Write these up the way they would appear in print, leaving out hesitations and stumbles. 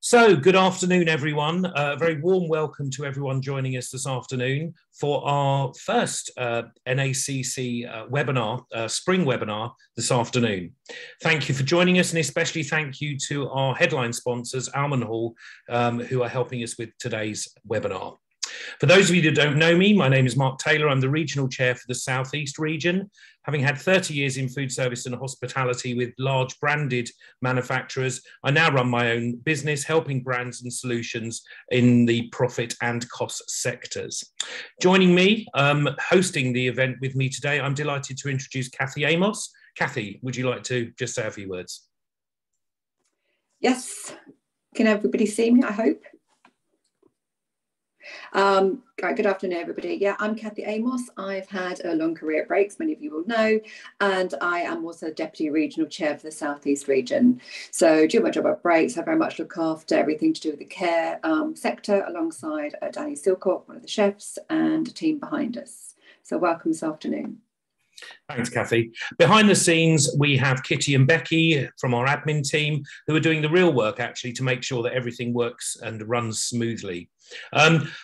So, good afternoon, everyone. A very warm welcome to everyone joining us this afternoon for our first NACC webinar, spring webinar this afternoon. Thank you for joining us, and especially thank you to our headline sponsors, Almond Hall, who are helping us with today's webinar. For those of you that don't know me, my name is Mark Taylor. I'm the Regional Chair for the South East region. Having had 30 years in food service and hospitality with large branded manufacturers, I now run my own business, helping brands and solutions in the profit and cost sectors. Joining me, hosting the event with me today, I'm delighted to introduce Kathy Amos. Kathy, would you like to just say a few words? Yes. Can everybody see me, I hope? Good afternoon, everybody. Yeah, I'm Kathy Amos. I've had a long career at Breaks, many of you will know, and I am also Deputy Regional Chair for the South East region. So doing my job at Breaks, I very much look after everything to do with the care sector alongside Danny Silcock, one of the chefs, and a team behind us. So welcome this afternoon. Thanks, Kathy. Behind the scenes, we have Kitty and Becky from our admin team who are doing the real work actually to make sure that everything works and runs smoothly.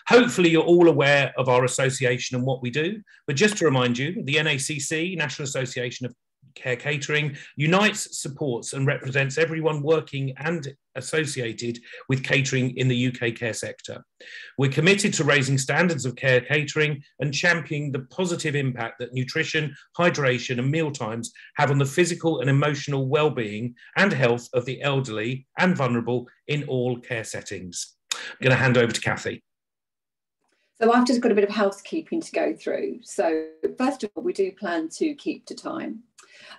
Hopefully you're all aware of our association and what we do, but just to remind you, the NACC, National Association of Care Catering, unites, supports and represents everyone working and associated with catering in the UK care sector. We're committed to raising standards of care catering and championing the positive impact that nutrition, hydration and mealtimes have on the physical and emotional well-being and health of the elderly and vulnerable in all care settings. I'm going to hand over to Kathy. So I've just got a bit of housekeeping to go through. So first of all, we do plan to keep to time.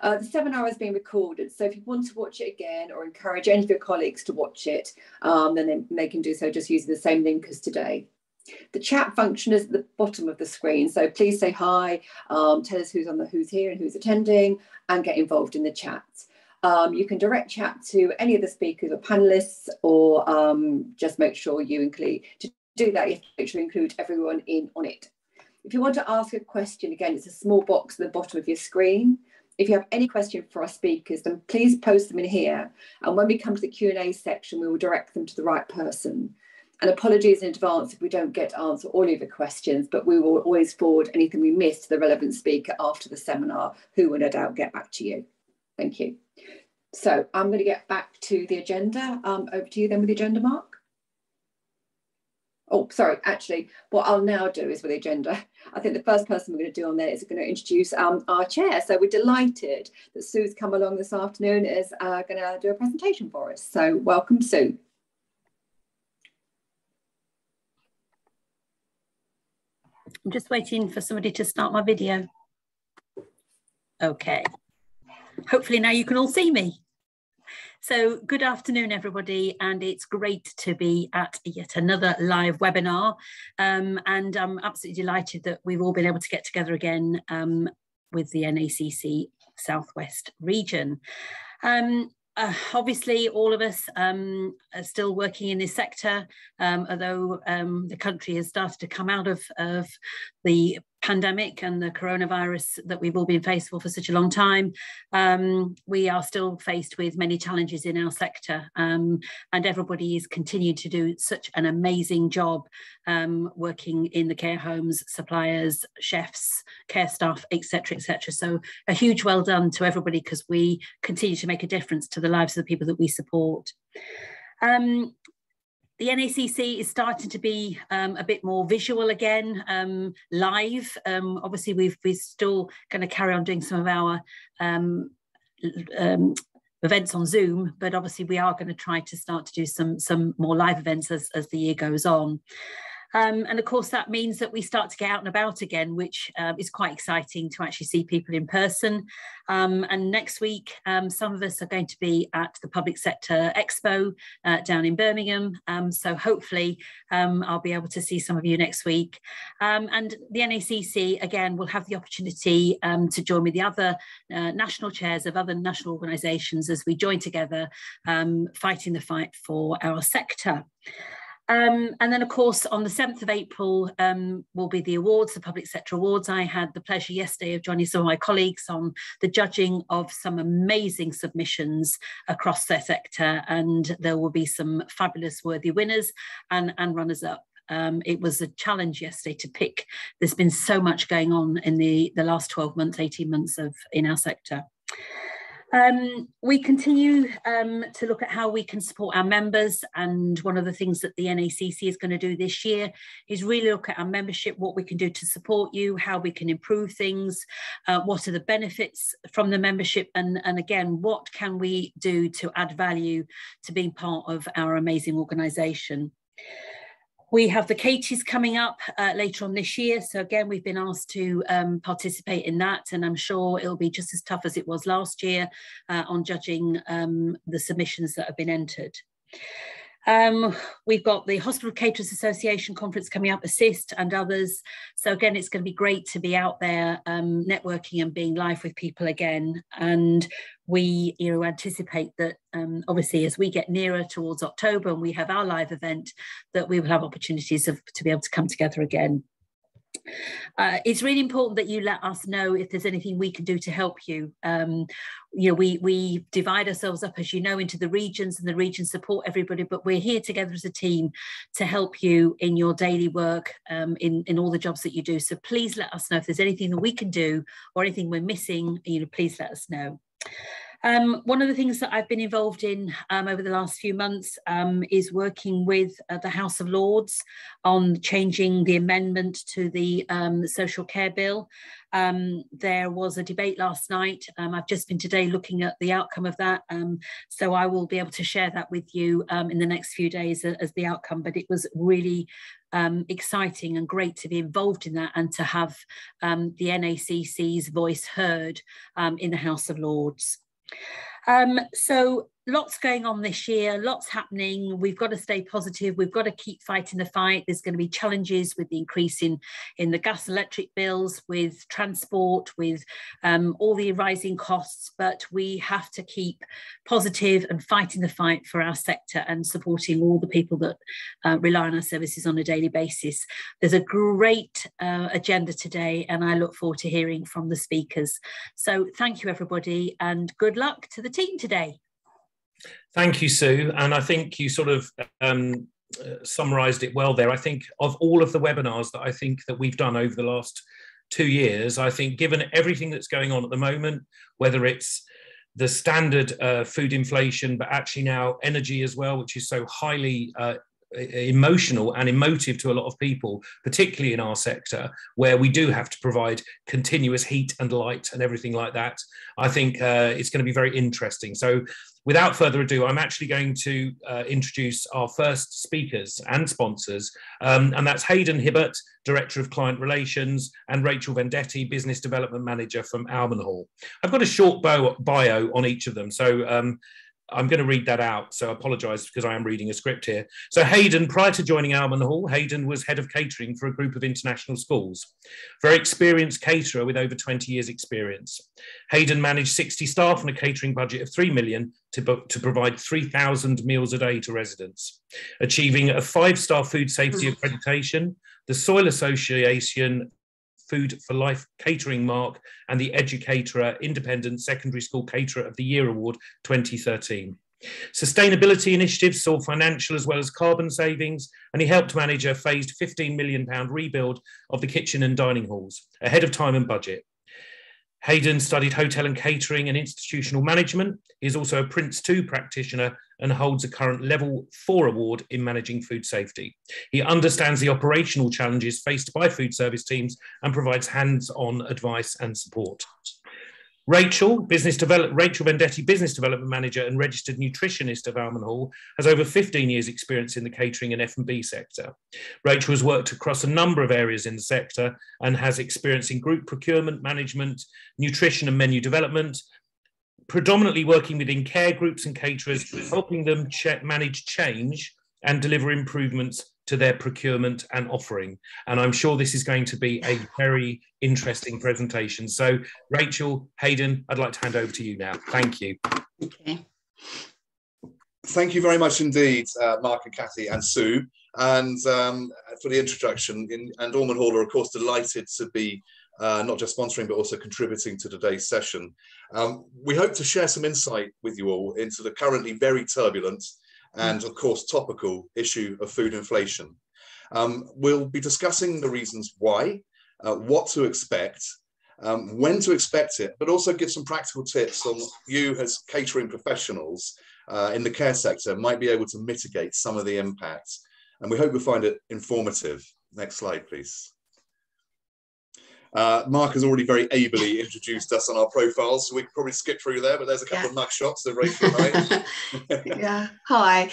The seminar is being recorded, so if you want to watch it again or encourage any of your colleagues to watch it, then they can do so just using the same link as today. The chat function is at the bottom of the screen, so please say hi, tell us who's here and who's attending, and get involved in the chat. You can direct chat to any of the speakers or panelists, or just make sure you include, to do that, you have to make sure you include everyone in on it. If you want to ask a question, again, it's a small box at the bottom of your screen. If you have any question for our speakers, then please post them in here. And when we come to the Q&A section, we will direct them to the right person. And apologies in advance if we don't get to answer all of your questions, but we will always forward anything we missed to the relevant speaker after the seminar, who will no doubt get back to you. Thank you. So I'm going to get back to the agenda. Over to you then with the agenda, Mark. Oh, sorry, actually, what I'll now do is with the agenda, I think the first person we're going to do on there is going to introduce our chair. So we're delighted that Sue's come along this afternoon, is going to do a presentation for us. So welcome, Sue. I'm just waiting for somebody to start my video. Okay. Hopefully now you can all see me. So good afternoon, everybody, and it's great to be at yet another live webinar. And I'm absolutely delighted that we've all been able to get together again with the NACC Southwest region. Obviously, all of us are still working in this sector, although the country has started to come out of the pandemic and the coronavirus that we've all been faced for such a long time. We are still faced with many challenges in our sector, and everybody is continuing to do such an amazing job working in the care homes, suppliers, chefs, care staff, etc., etc. So a huge well done to everybody, because we continue to make a difference to the lives of the people that we support. The NACC is starting to be a bit more visual again, live. Obviously, we're still going to carry on doing some of our events on Zoom, but obviously we are going to try to start to do some more live events as the year goes on. And of course, that means that we start to get out and about again, which is quite exciting to actually see people in person. And next week, some of us are going to be at the Public Sector Expo down in Birmingham. So hopefully I'll be able to see some of you next week. And the NACC, again, will have the opportunity to join with the other national chairs of other national organisations as we join together, fighting the fight for our sector. And then, of course, on the 7th of April will be the awards, the Public Sector Awards. I had the pleasure yesterday of joining some of my colleagues on the judging of some amazing submissions across their sector, and there will be some fabulous worthy winners and runners-up. It was a challenge yesterday to pick. There's been so much going on in the last 12 months, 18 months in our sector. We continue to look at how we can support our members, and one of the things that the NACC is going to do this year is really look at our membership, what we can do to support you, how we can improve things, what are the benefits from the membership, and again, what can we do to add value to being part of our amazing organisation. We have the Caties coming up later on this year. So again, we've been asked to participate in that, and I'm sure it'll be just as tough as it was last year on judging the submissions that have been entered. We've got the Hospital Caterers Association conference coming up, Assist and others. So again, it's going to be great to be out there networking and being live with people again. And we anticipate that obviously as we get nearer towards October and we have our live event, that we will have opportunities to be able to come together again. It's really important that you let us know if there's anything we can do to help you. We divide ourselves up, as you know, into the regions, and the regions support everybody, but we're here together as a team to help you in your daily work, in all the jobs that you do. So please let us know if there's anything that we can do or anything we're missing. Please let us know. One of the things that I've been involved in over the last few months is working with the House of Lords on changing the amendment to the social care bill. There was a debate last night. I've just been today looking at the outcome of that. So I will be able to share that with you in the next few days as the outcome. But it was really exciting and great to be involved in that and to have the NACC's voice heard in the House of Lords. So lots going on this year, lots happening. We've got to stay positive. We've got to keep fighting the fight. There's going to be challenges with the increase in the gas and electric bills, with transport, with all the rising costs, but we have to keep positive and fighting the fight for our sector and supporting all the people that rely on our services on a daily basis. There's a great agenda today, and I look forward to hearing from the speakers. So thank you, everybody, and good luck to the team today. Thank you, Sue. And I think you sort of summarised it well there. I think of all of the webinars that I think that we've done over the last 2 years, I think given everything that's going on at the moment, whether it's the standard food inflation, but actually now energy as well, which is so highly emotional and emotive to a lot of people, particularly in our sector, where we do have to provide continuous heat and light and everything like that. I think it's going to be very interesting. So without further ado, I'm actually going to introduce our first speakers and sponsors, and that's Hayden Hibbert, Director of Client Relations, and Rachel Vendetti, Business Development Manager from Almond Hall. I've got a short bio on each of them, so I'm going to read that out, so I apologise because I am reading a script here. So Hayden, prior to joining Almond Hall, Hayden was head of catering for a group of international schools. Very experienced caterer with over 20 years experience. Hayden managed 60 staff and a catering budget of 3 million to provide 3,000 meals a day to residents. Achieving a 5-star food safety accreditation, the Soil Association Food for Life Catering Mark, and the Educator Independent Secondary School Caterer of the Year Award 2013. Sustainability initiatives saw financial as well as carbon savings, and he helped manage a phased £15 million rebuild of the kitchen and dining halls, ahead of time and budget. Hayden studied hotel and catering and institutional management. He is also a Prince 2 practitioner and holds a current Level 4 award in managing food safety. He understands the operational challenges faced by food service teams and provides hands-on advice and support. Rachel Vendetti, Business Development Manager and Registered Nutritionist of Almond Hall, has over 15 years experience in the catering and F&B sector. Rachel has worked across a number of areas in the sector and has experience in group procurement, management, nutrition and menu development, predominantly working within care groups and caterers, helping them manage change and deliver improvements to their procurement and offering. And I'm sure this is going to be a very interesting presentation. So Rachel, Hayden, I'd like to hand over to you now. Thank you. Okay. Thank you very much indeed, Mark and Kathy and Sue. and for the introduction. And Ormond Hall are, of course, delighted to be not just sponsoring, but also contributing to today's session. We hope to share some insight with you all into the currently very turbulent and, of course, topical issue of food inflation. We'll be discussing the reasons why, what to expect, when to expect it, but also give some practical tips on you as catering professionals in the care sector might be able to mitigate some of the impacts. And we hope you'll find it informative. Next slide, please. Mark has already very ably introduced us on our profiles, so we could probably skip through there, but there's a couple of mug shots of Rachel and I. Yeah, hi.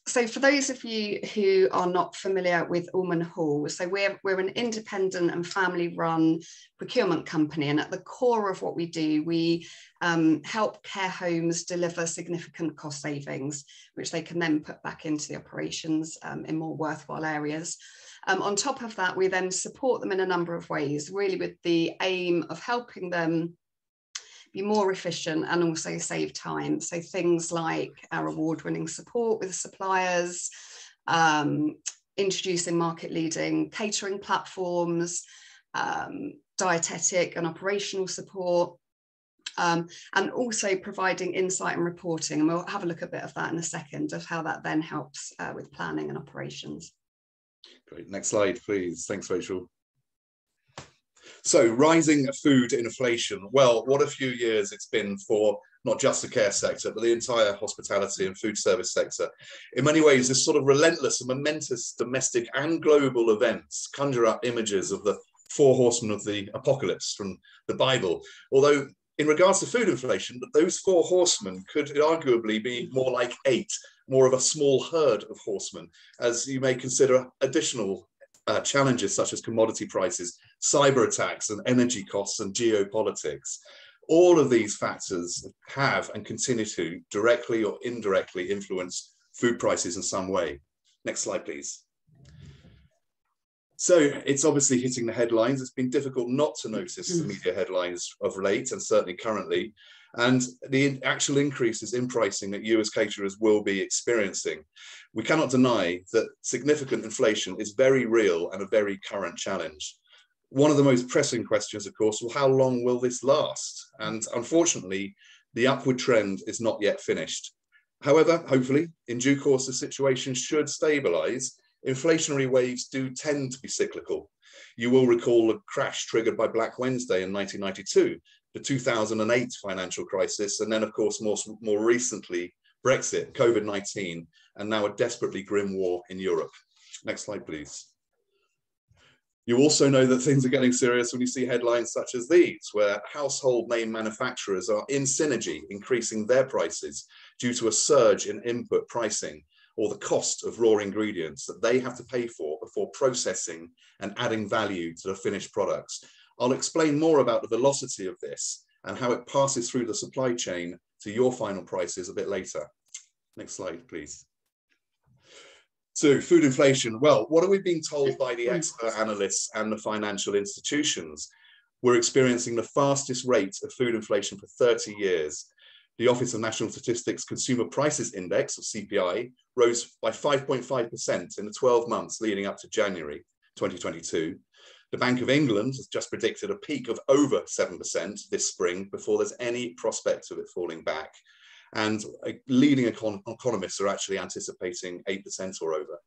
So for those of you who are not familiar with Ormond Hall, so we're an independent and family-run procurement company, and at the core of what we do, we help care homes deliver significant cost savings, which they can then put back into the operations in more worthwhile areas. On top of that, we then support them in a number of ways, really with the aim of helping them be more efficient and also save time. So things like our award-winning support with suppliers, introducing market-leading catering platforms, dietetic and operational support, and also providing insight and reporting. And we'll have a look at a bit of that in a second, of how that then helps with planning and operations. Great, next slide, please. Thanks, Rachel. So, rising food inflation. Well, what a few years it's been for not just the care sector, but the entire hospitality and food service sector. In many ways, this sort of relentless and momentous domestic and global events conjure up images of the four horsemen of the apocalypse from the Bible. Although, in regards to food inflation, those four horsemen could arguably be more like eight, more of a small herd of horsemen, as you may consider additional challenges such as commodity prices, cyber attacks, and energy costs and geopolitics. All of these factors have and continue to directly or indirectly influence food prices in some way. Next slide, please. So it's obviously hitting the headlines. It's been difficult not to notice the media headlines of late, and certainly currently, and the actual increases in pricing that you as caterers will be experiencing. We cannot deny that significant inflation is very real and a very current challenge. One of the most pressing questions, of course, well, how long will this last? And unfortunately, the upward trend is not yet finished. However, hopefully, in due course, the situation should stabilise. Inflationary waves do tend to be cyclical. You will recall a crash triggered by Black Wednesday in 1992, the 2008 financial crisis, and then, of course, more recently, Brexit, COVID-19, and now a desperately grim war in Europe. Next slide, please. You also know that things are getting serious when you see headlines such as these, where household name manufacturers are in synergy, increasing their prices due to a surge in input pricing, or the cost of raw ingredients that they have to pay for before processing and adding value to the finished products. I'll explain more about the velocity of this and how it passes through the supply chain to your final prices a bit later. Next slide, please. So, food inflation. Well, what are we being told by the expert analysts and the financial institutions? We're experiencing the fastest rate of food inflation for 30 years. The Office of National Statistics Consumer Prices Index, or CPI, rose by 5.5% in the 12 months leading up to January 2022. The Bank of England has just predicted a peak of over 7% this spring before there's any prospect of it falling back. And leading economists are actually anticipating 8% or over.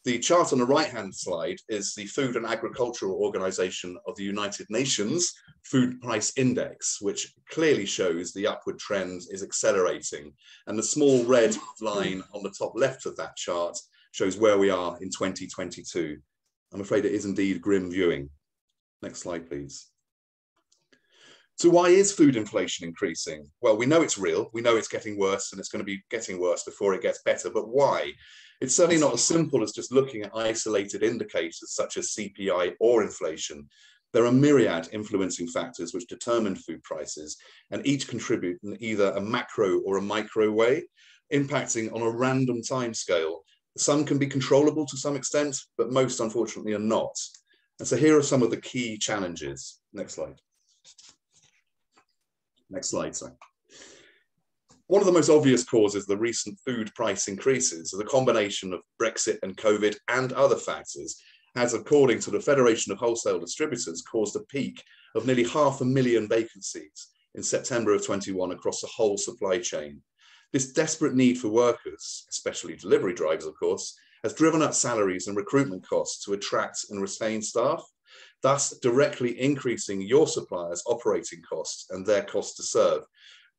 The chart on the right-hand slide is the Food and Agricultural Organization of the United Nations Food Price Index, which clearly shows the upward trend is accelerating. And the small red line on the top left of that chart shows where we are in 2022. I'm afraid it is indeed grim viewing. Next slide, please. So why is food inflation increasing? Well, we know it's real. We know it's getting worse, and it's going to be getting worse before it gets better. But why? It's certainly not as simple as just looking at isolated indicators such as CPI or inflation. There are myriad influencing factors which determine food prices, and each contribute in either a macro or a micro way, impacting on a random timescale. Some can be controllable to some extent, but most unfortunately are not. And so here are some of the key challenges. Next slide. Next slide, sorry. One of the most obvious causes of the recent food price increases are the combination of Brexit and COVID and other factors has, according to the Federation of Wholesale Distributors, caused a peak of nearly 500,000 vacancies in September of 21 across the whole supply chain. This desperate need for workers, especially delivery drivers, of course, has driven up salaries and recruitment costs to attract and retain staff, thus directly increasing your suppliers' operating costs and their cost to serve.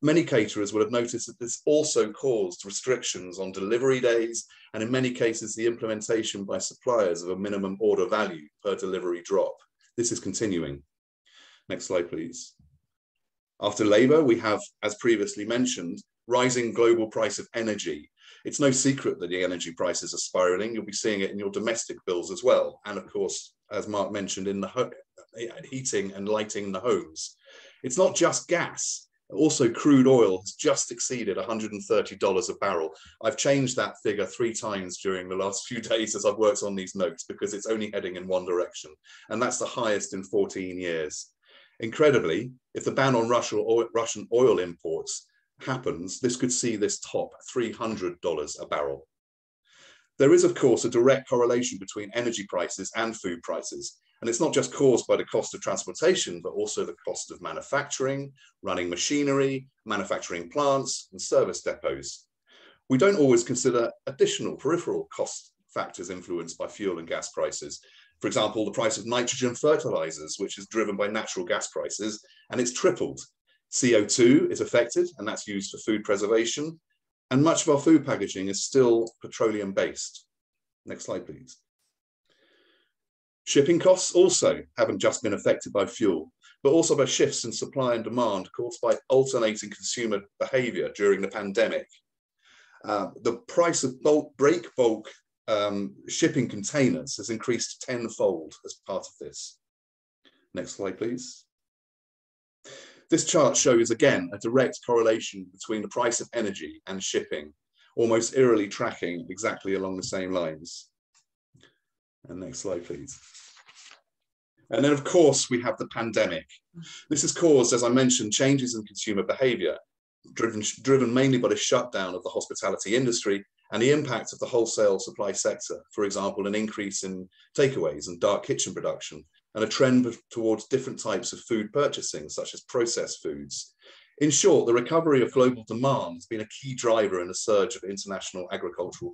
Many caterers will have noticed that this also caused restrictions on delivery days, and in many cases, the implementation by suppliers of a minimum order value per delivery drop. This is continuing. Next slide, please. After labour, we have, as previously mentioned, rising global price of energy. It's no secret that the energy prices are spiralling. You'll be seeing it in your domestic bills as well. And of course, as Mark mentioned, in the heating and lighting in the homes. It's not just gas. Also, crude oil has just exceeded $130 a barrel. I've changed that figure 3 times during the last few days as I've worked on these notes because it's only heading in one direction. And that's the highest in 14 years. Incredibly, if the ban on Russian oil imports happens, this could see this top $300 a barrel. There is, of course, a direct correlation between energy prices and food prices. And it's not just caused by the cost of transportation, but also the cost of manufacturing, running machinery, manufacturing plants, and service depots. We don't always consider additional peripheral cost factors influenced by fuel and gas prices. For example, the price of nitrogen fertilizers, which is driven by natural gas prices, and it's tripled. CO2 is affected, and that's used for food preservation. And much of our food packaging is still petroleum-based. Next slide, please. Shipping costs also haven't just been affected by fuel, but also by shifts in supply and demand caused by alternating consumer behavior during the pandemic. The price of break bulk shipping containers has increased tenfold as part of this. Next slide, please. This chart shows, again, a direct correlation between the price of energy and shipping, almost eerily tracking exactly along the same lines. And next slide, please. And then, of course, we have the pandemic. This has caused, as I mentioned, changes in consumer behavior, driven mainly by the shutdown of the hospitality industry and the impact of the wholesale supply sector. For example, an increase in takeaways and dark kitchen production, and a trend towards different types of food purchasing, such as processed foods. In short, the recovery of global demand has been a key driver in the surge of international agricultural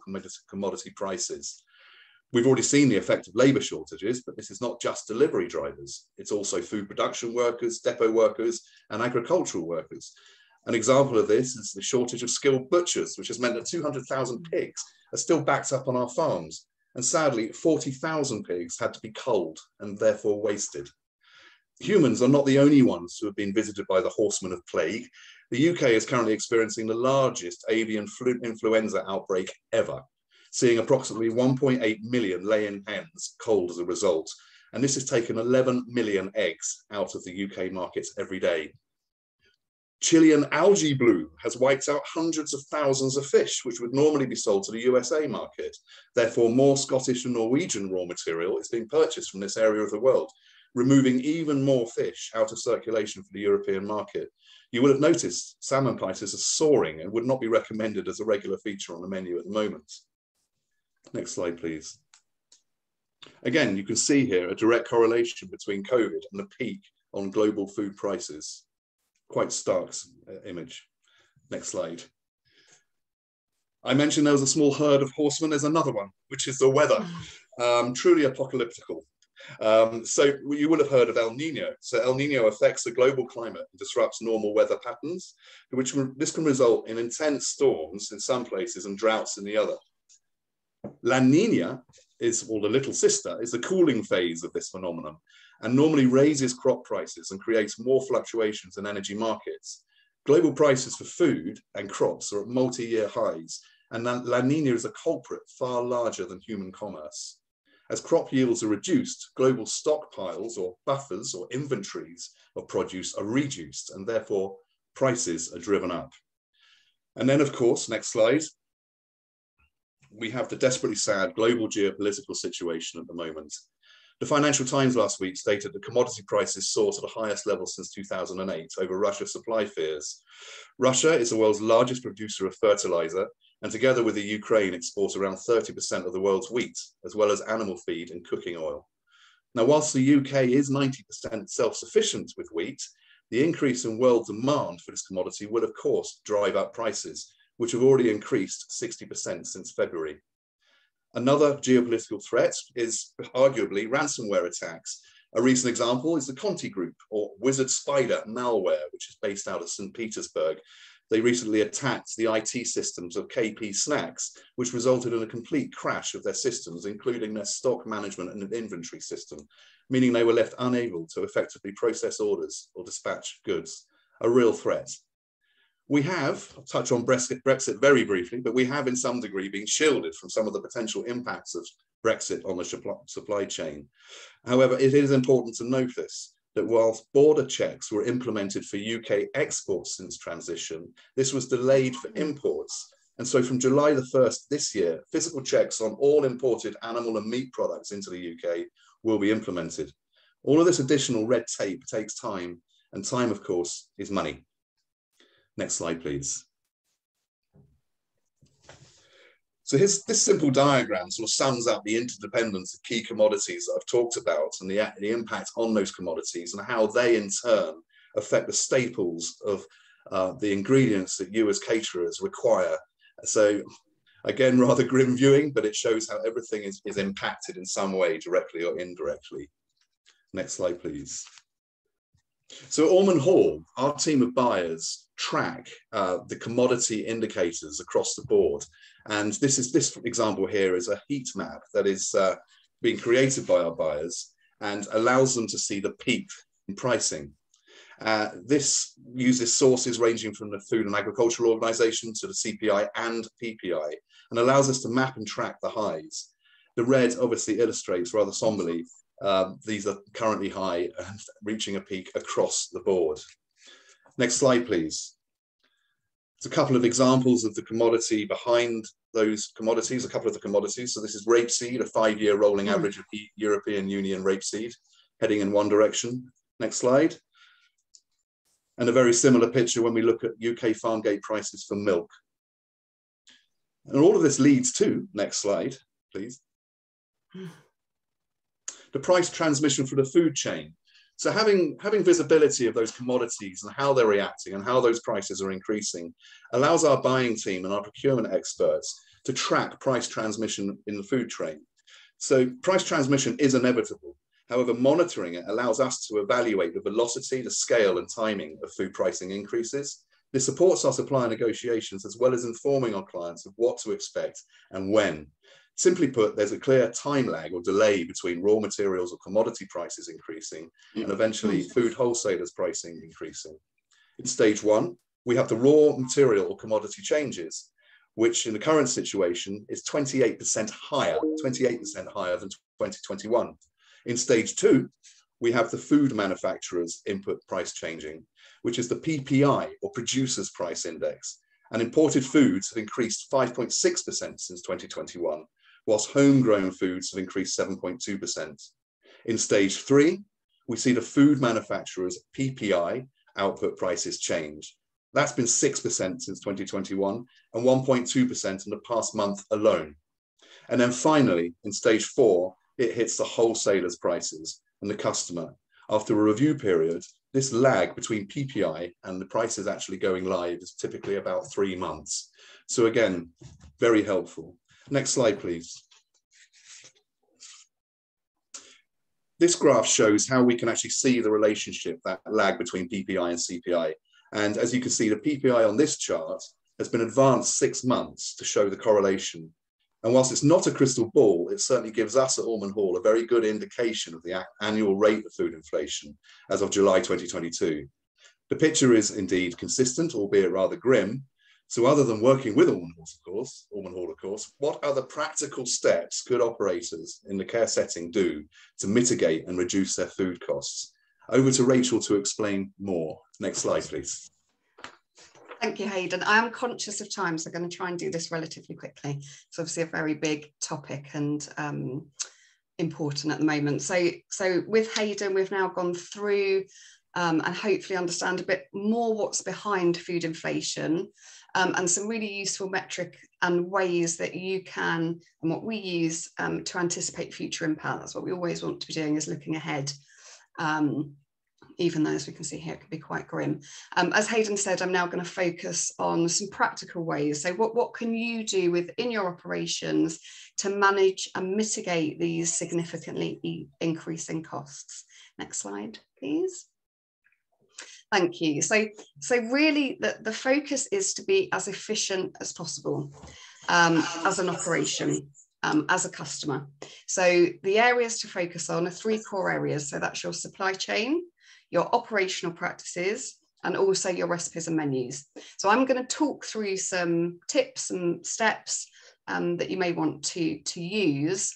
commodity prices. We've already seen the effect of labour shortages, but this is not just delivery drivers. It's also food production workers, depot workers, and agricultural workers. An example of this is the shortage of skilled butchers, which has meant that 200,000 pigs are still backed up on our farms. And sadly, 40,000 pigs had to be culled and therefore wasted. Humans are not the only ones who have been visited by the horsemen of plague. The UK is currently experiencing the largest avian influenza outbreak ever, seeing approximately 1.8 million laying hens culled as a result. And this has taken 11 million eggs out of the UK markets every day. Chilean algae bloom has wiped out hundreds of thousands of fish, which would normally be sold to the USA market. Therefore, more Scottish and Norwegian raw material is being purchased from this area of the world, removing even more fish out of circulation for the European market. You will have noticed salmon prices are soaring and would not be recommended as a regular feature on the menu at the moment. Next slide, please. Again, you can see here a direct correlation between COVID and the peak on global food prices. Quite stark image. Next slide. I mentioned there was a small herd of horsemen. There's another one, which is the weather. Truly apocalyptical. So you will have heard of El Nino. So El Nino affects the global climate and disrupts normal weather patterns, this can result in intense storms in some places and droughts in the other. La Nina is, or the little sister, is the cooling phase of this phenomenon and normally raises crop prices and creates more fluctuations in energy markets. Global prices for food and crops are at multi-year highs, and La Nina is a culprit far larger than human commerce. As crop yields are reduced, global stockpiles or buffers or inventories of produce are reduced, and therefore prices are driven up. And then, of course, next slide, we have the desperately sad global geopolitical situation at the moment. The Financial Times last week stated that commodity prices soared to the highest level since 2008 over Russia's supply fears. Russia is the world's largest producer of fertilizer, and together with the Ukraine, exports around 30% of the world's wheat, as well as animal feed and cooking oil. Now, whilst the UK is 90% self-sufficient with wheat, the increase in world demand for this commodity will, of course, drive up prices, which have already increased 60% since February. Another geopolitical threat is arguably ransomware attacks. A recent example is the Conti Group, or Wizard Spider malware, which is based out of St. Petersburg. They recently attacked the IT systems of KP Snacks, which resulted in a complete crash of their systems, including their stock management and inventory system, meaning they were left unable to effectively process orders or dispatch goods. A real threat. We have, I'll touch on Brexit very briefly, but we have in some degree been shielded from some of the potential impacts of Brexit on the supply chain. However, it is important to notice that whilst border checks were implemented for UK exports since transition, this was delayed for imports. And so from July the 1st this year, physical checks on all imported animal and meat products into the UK will be implemented. All of this additional red tape takes time, and time, of course, is money. Next slide, please. So here's this simple diagram sort of sums up the interdependence of key commodities that I've talked about and the impact on those commodities and how they in turn affect the staples of the ingredients that you as caterers require. So again, rather grim viewing, but it shows how everything is impacted in some way, directly or indirectly. Next slide, please. So at Ormond Hall, our team of buyers track the commodity indicators across the board. And this example here is a heat map that is being created by our buyers and allows them to see the peak in pricing. This uses sources ranging from the Food and Agricultural Organization to the CPI and PPI and allows us to map and track the highs. The red obviously illustrates rather somberly these are currently high and reaching a peak across the board. Next slide, please. It's a couple of examples of the commodity behind those commodities, a couple of the commodities. So this is rapeseed, a 5-year rolling average of European Union rapeseed, heading in one direction. Next slide. And a very similar picture when we look at UK farm gate prices for milk. And all of this leads to, next slide, please, the price transmission for the food chain. So having visibility of those commodities and how they're reacting and how those prices are increasing allows our buying team and our procurement experts to track price transmission in the food chain. So price transmission is inevitable. However, monitoring it allows us to evaluate the velocity, the scale and timing of food pricing increases. This supports our supplier negotiations as well as informing our clients of what to expect and when. Simply put, there's a clear time lag or delay between raw materials or commodity prices increasing and eventually food wholesalers pricing increasing. In stage one, we have the raw material or commodity changes, which in the current situation is 28% higher than 2021. In stage two, we have the food manufacturers' input price changing, which is the PPI or Producers Price Index. And imported foods have increased 5.6% since 2021, whilst homegrown foods have increased 7.2%. In stage three, we see the food manufacturers' PPI output prices change. That's been 6% since 2021 and 1.2% in the past month alone. And then finally, in stage four, it hits the wholesalers' prices and the customer. After a review period, this lag between PPI and the prices actually going live is typically about 3 months. So again, very helpful. Next slide, please. This graph shows how we can actually see the relationship, that lag between PPI and CPI. And as you can see, the PPI on this chart has been advanced 6 months to show the correlation. And whilst it's not a crystal ball, it certainly gives us at Ormond Hall a very good indication of the annual rate of food inflation as of July 2022. The picture is indeed consistent, albeit rather grim. So other than working with Ormond Hall, of course, what other practical steps could operators in the care setting do to mitigate and reduce their food costs? Over to Rachel to explain more. Next slide, please. Thank you, Hayden. I am conscious of time, so I'm going to try and do this relatively quickly. It's obviously a very big topic, and important at the moment. So with Hayden, we've now gone through and hopefully understand a bit more what's behind food inflation, and some really useful metric and ways that you can, and what we use to anticipate future impact. That's what we always want to be doing, is looking ahead. Even though, as we can see here, it can be quite grim. As Hayden said, I'm now going to focus on some practical ways. So what can you do within your operations to manage and mitigate these significantly increasing costs? Next slide, please. Thank you. So really the focus is to be as efficient as possible as an operation, as a customer. So the areas to focus on are 3 core areas. So that's your supply chain, your operational practices, and also your recipes and menus. So I'm going to talk through some tips and steps that you may want to use.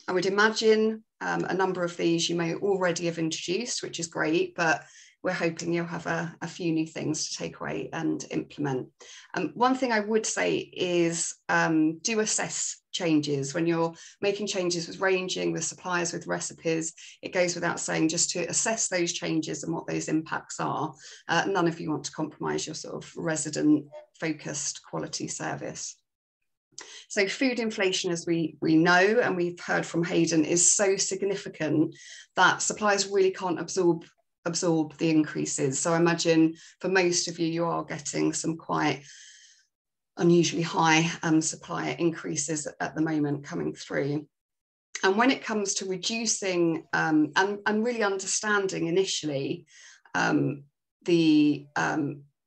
I would imagine a number of these you may already have introduced, which is great, but we're hoping you'll have a few new things to take away and implement. One thing I would say is do assess changes. When you're making changes with ranging, with suppliers, with recipes, it goes without saying just to assess those changes and what those impacts are. None of you want to compromise your sort of resident focused quality service. So food inflation, as we know, and we've heard from Hayden, is so significant that suppliers really can't absorb the increases. So I imagine for most of you, you are getting some quite unusually high supplier increases at the moment coming through. And when it comes to reducing and really understanding initially the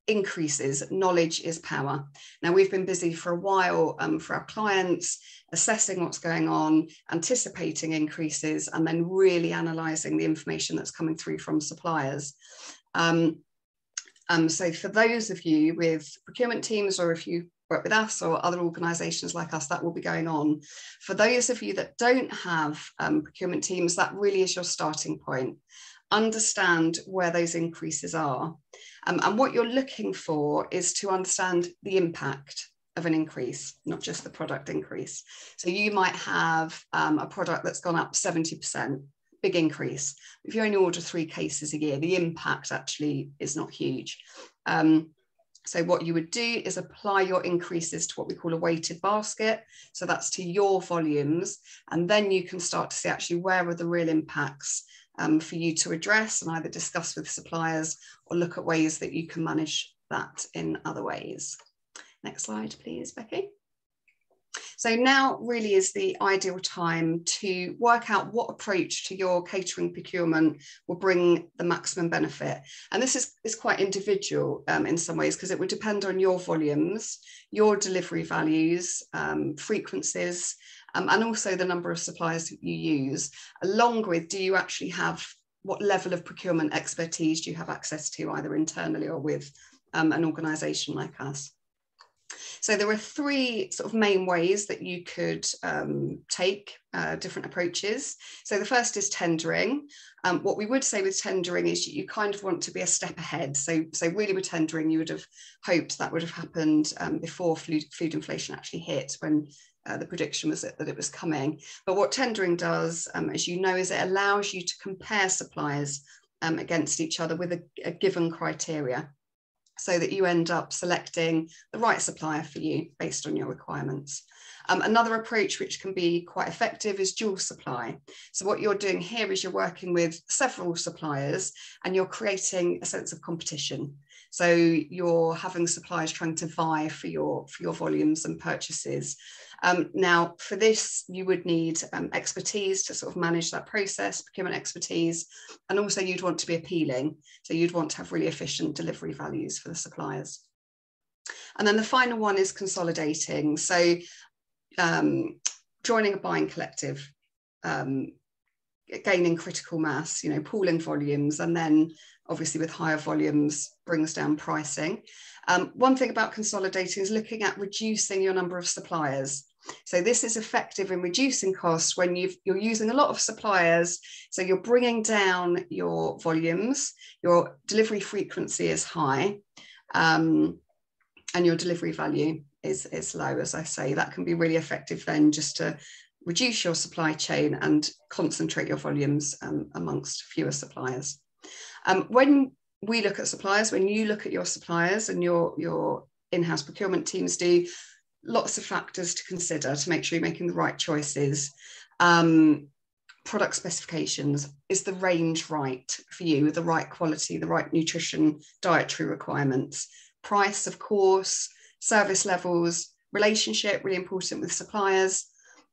increases, knowledge is power. Now, we've been busy for a while for our clients, assessing what's going on, anticipating increases, and then really analysing the information that's coming through from suppliers. So for those of you with procurement teams, or if you work with us or other organisations like us, that will be going on. For those of you that don't have procurement teams, that really is your starting point. Understand where those increases are. And what you're looking for is to understand the impact of an increase, not just the product increase. So you might have a product that's gone up 70%, big increase. If you only order 3 cases a year, the impact actually is not huge. So what you would do is apply your increases to what we call a weighted basket. So that's to your volumes. And then you can start to see actually where are the real impacts for you to address and either discuss with suppliers or look at ways that you can manage that in other ways. Next slide, please, Becky. So now really is the ideal time to work out what approach to your catering procurement will bring the maximum benefit. And this is quite individual in some ways, because it would depend on your volumes, your delivery values, frequencies, and also the number of suppliers that you use, along with do you actually have, what level of procurement expertise do you have access to, either internally or with an organisation like us. So there are 3 sort of main ways that you could take different approaches. So the first is tendering. What we would say with tendering is you kind of want to be a step ahead. So really with tendering, you would have hoped that would have happened before food inflation actually hit, when the prediction was that it was coming. But what tendering does, as you know, is it allows you to compare suppliers against each other with a given criteria, so that you end up selecting the right supplier for you based on your requirements. Another approach which can be quite effective is dual supply. So what you're doing here is you're working with several suppliers and you're creating a sense of competition. So you're having suppliers trying to vie for your volumes and purchases. Now, for this, you would need expertise to sort of manage that process, procurement expertise, and also you'd want to be appealing. So you'd want to have really efficient delivery values for the suppliers. And then the final one is consolidating. So joining a buying collective, gaining critical mass, pooling volumes, and then obviously with higher volumes brings down pricing. One thing about consolidating is looking at reducing your number of suppliers. So this is effective in reducing costs when you're using a lot of suppliers. So you're bringing down your volumes, your delivery frequency is high, and your delivery value is low, as I say. That can be really effective then just to reduce your supply chain and concentrate your volumes amongst fewer suppliers. When we look at suppliers, when you look at your suppliers and your in-house procurement teams do, lots of factors to consider to make sure you're making the right choices. Product specifications, is the range right for you, with the right quality, the right nutrition, dietary requirements? Price, of course, service levels, relationship, really important with suppliers.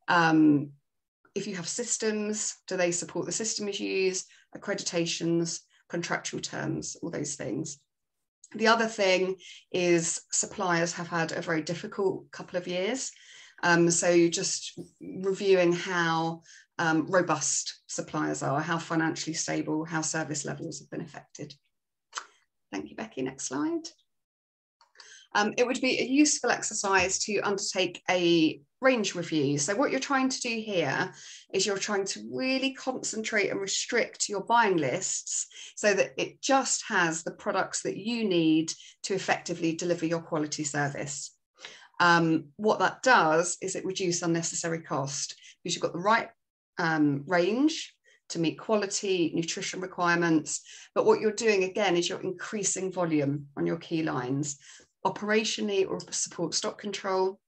If you have systems, do they support the systems you use? Accreditations, contractual terms, all those things. The other thing is suppliers have had a very difficult couple of years. So just reviewing how robust suppliers are, how financially stable, how service levels have been affected. Thank you, Becky. Next slide. It would be a useful exercise to undertake a range review. So what you're trying to do here is you're trying to really concentrate and restrict your buying lists so that it just has the products that you need to effectively deliver your quality service. What that does is it reduces unnecessary cost because you've got the right range to meet quality, nutrition requirements. But what you're doing again is you're increasing volume on your key lines. Operationally, or support stock control,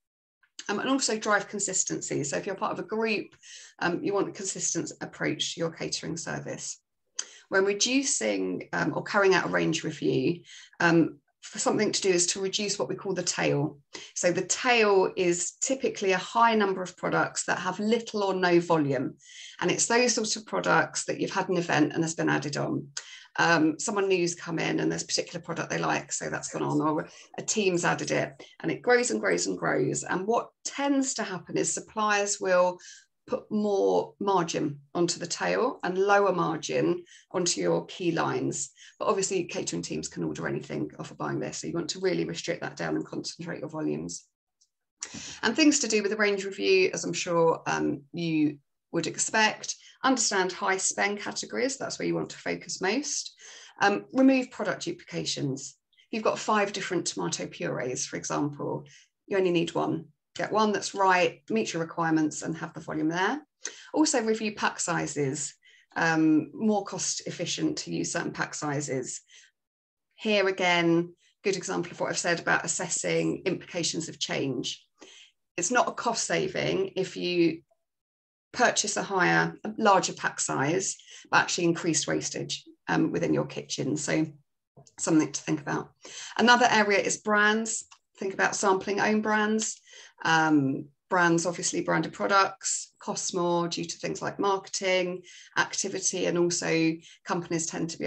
and also drive consistency. So if you're part of a group, you want a consistent approach to your catering service. When reducing or carrying out a range review, for something to do is to reduce what we call the tail. So the tail is typically a high number of products that have little or no volume. And it's those sorts of products that you've had an event and has been added on. Someone new's come in and there's a particular product they like, so that's gone on, or a team's added it, and it grows and grows and grows. And what tends to happen is suppliers will put more margin onto the tail and lower margin onto your key lines. But obviously catering teams can order anything off a buying list, so you want to really restrict that down and concentrate your volumes. And things to do with the range review, as I'm sure you would expect: understand high spend categories, that's where you want to focus most. Remove product duplications. If you've got 5 different tomato purees, for example, you only need one. Get one that's right, meet your requirements, and have the volume there. Also review pack sizes. More cost efficient to use certain pack sizes. Here again, good example of what I've said about assessing implications of change. It's not a cost saving if you purchase a larger pack size, but actually increased wastage within your kitchen. So something to think about. Another area is brands. Think about sampling own brands. Brands, obviously branded products, cost more due to things like marketing, activity, and also companies tend to be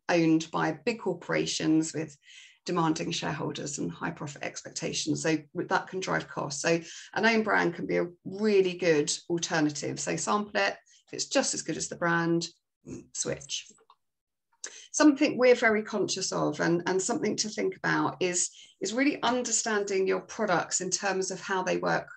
owned by big corporations with demanding shareholders and high profit expectations. So that can drive costs. So an own brand can be a really good alternative. So sample it. If it's just as good as the brand, switch. Something we're very conscious of and something to think about is really understanding your products in terms of how they work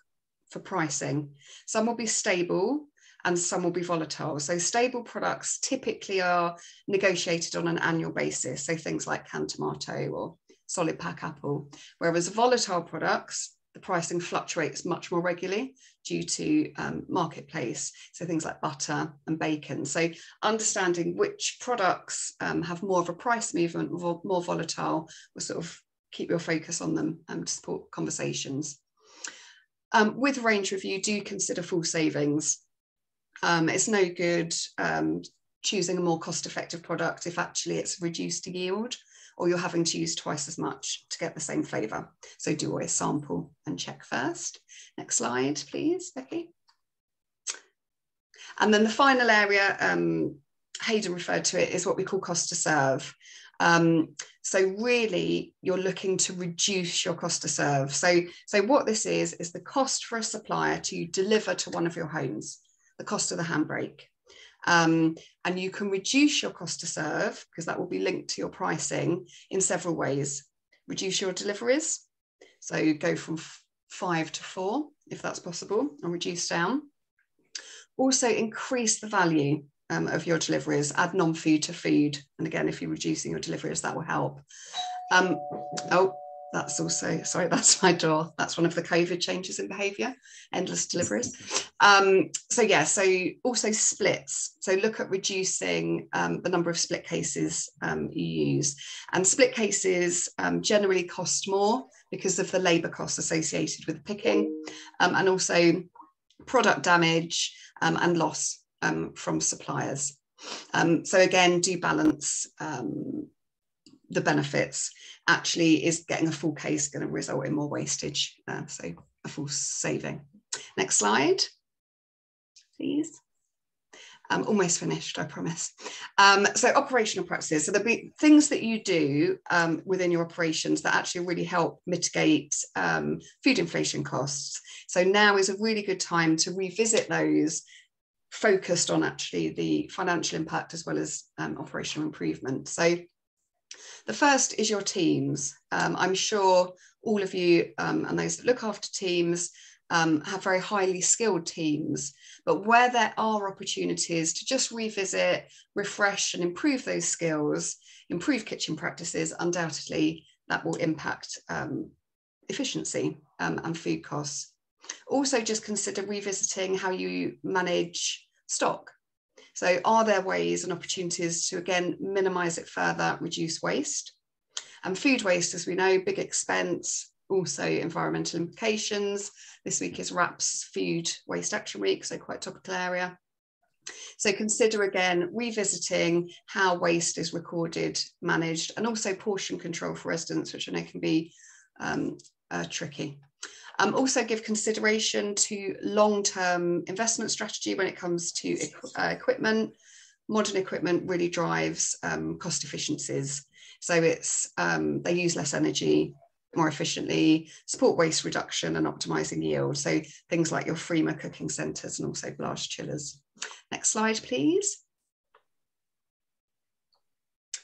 for pricing. Some will be stable and some will be volatile. So stable products typically are negotiated on an annual basis. So things like canned tomato or solid pack apple. Whereas volatile products, the pricing fluctuates much more regularly due to marketplace. So things like butter and bacon. So understanding which products have more of a price movement, more volatile, will sort of keep your focus on them to support conversations. With range review, do consider full savings. It's no good choosing a more cost-effective product if actually it's reduced yield or you're having to use twice as much to get the same flavour. So do always sample and check first. Next slide, please, Becky. And then the final area, Hayden referred to it, is what we call cost to serve. So really, you're looking to reduce your cost to serve. So what this is the cost for a supplier to deliver to one of your homes, the cost of the handbrake. And you can reduce your cost to serve, because that will be linked to your pricing, in several ways. Reduce your deliveries. So go from 5 to 4, if that's possible, and reduce down. Also increase the value of your deliveries, add non-food to food. And again, if you're reducing your deliveries, that will help. Oh, that's also, sorry, that's my door. That's one of the COVID changes in behaviour, endless deliveries. So yeah, so also splits. So look at reducing the number of split cases you use. And split cases generally cost more because of the labour costs associated with picking, and also product damage and loss from suppliers. So again, do balance the benefits. Actually, is getting a full case going to result in more wastage? So a full saving. Next slide, please. I'm almost finished, I promise. So operational practices. So there'll be things that you do within your operations that actually really help mitigate food inflation costs. So now is a really good time to revisit those, focused on actually the financial impact as well as operational improvement. So the first is your teams. I'm sure all of you and those that look after teams have very highly skilled teams, but where there are opportunities to just revisit, refresh and improve those skills, improve kitchen practices, undoubtedly that will impact efficiency and food costs. Also just consider revisiting how you manage stock. So are there ways and opportunities to, again, minimise it further, reduce waste? And food waste, as we know, big expense, also environmental implications. This week is RAP's Food Waste Action Week, so quite a topical area. So consider, again, revisiting how waste is recorded, managed, and also portion control for residents, which I know can be tricky. Also give consideration to long-term investment strategy when it comes to equipment. Modern equipment really drives cost efficiencies. So it's they use less energy more efficiently, support waste reduction and optimizing yield. So things like your Freema cooking centres and also blast chillers. Next slide, please.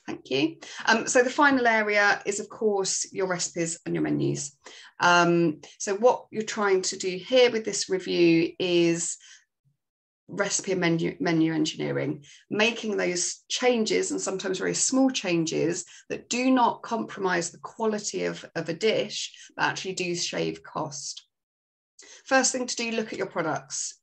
Thank you. So the final area is, of course, your recipes and your menus. So what you're trying to do here with this review is recipe and menu engineering, making those changes, and sometimes very small changes, that do not compromise the quality of a dish, but actually do shave cost. First thing to do, look at your products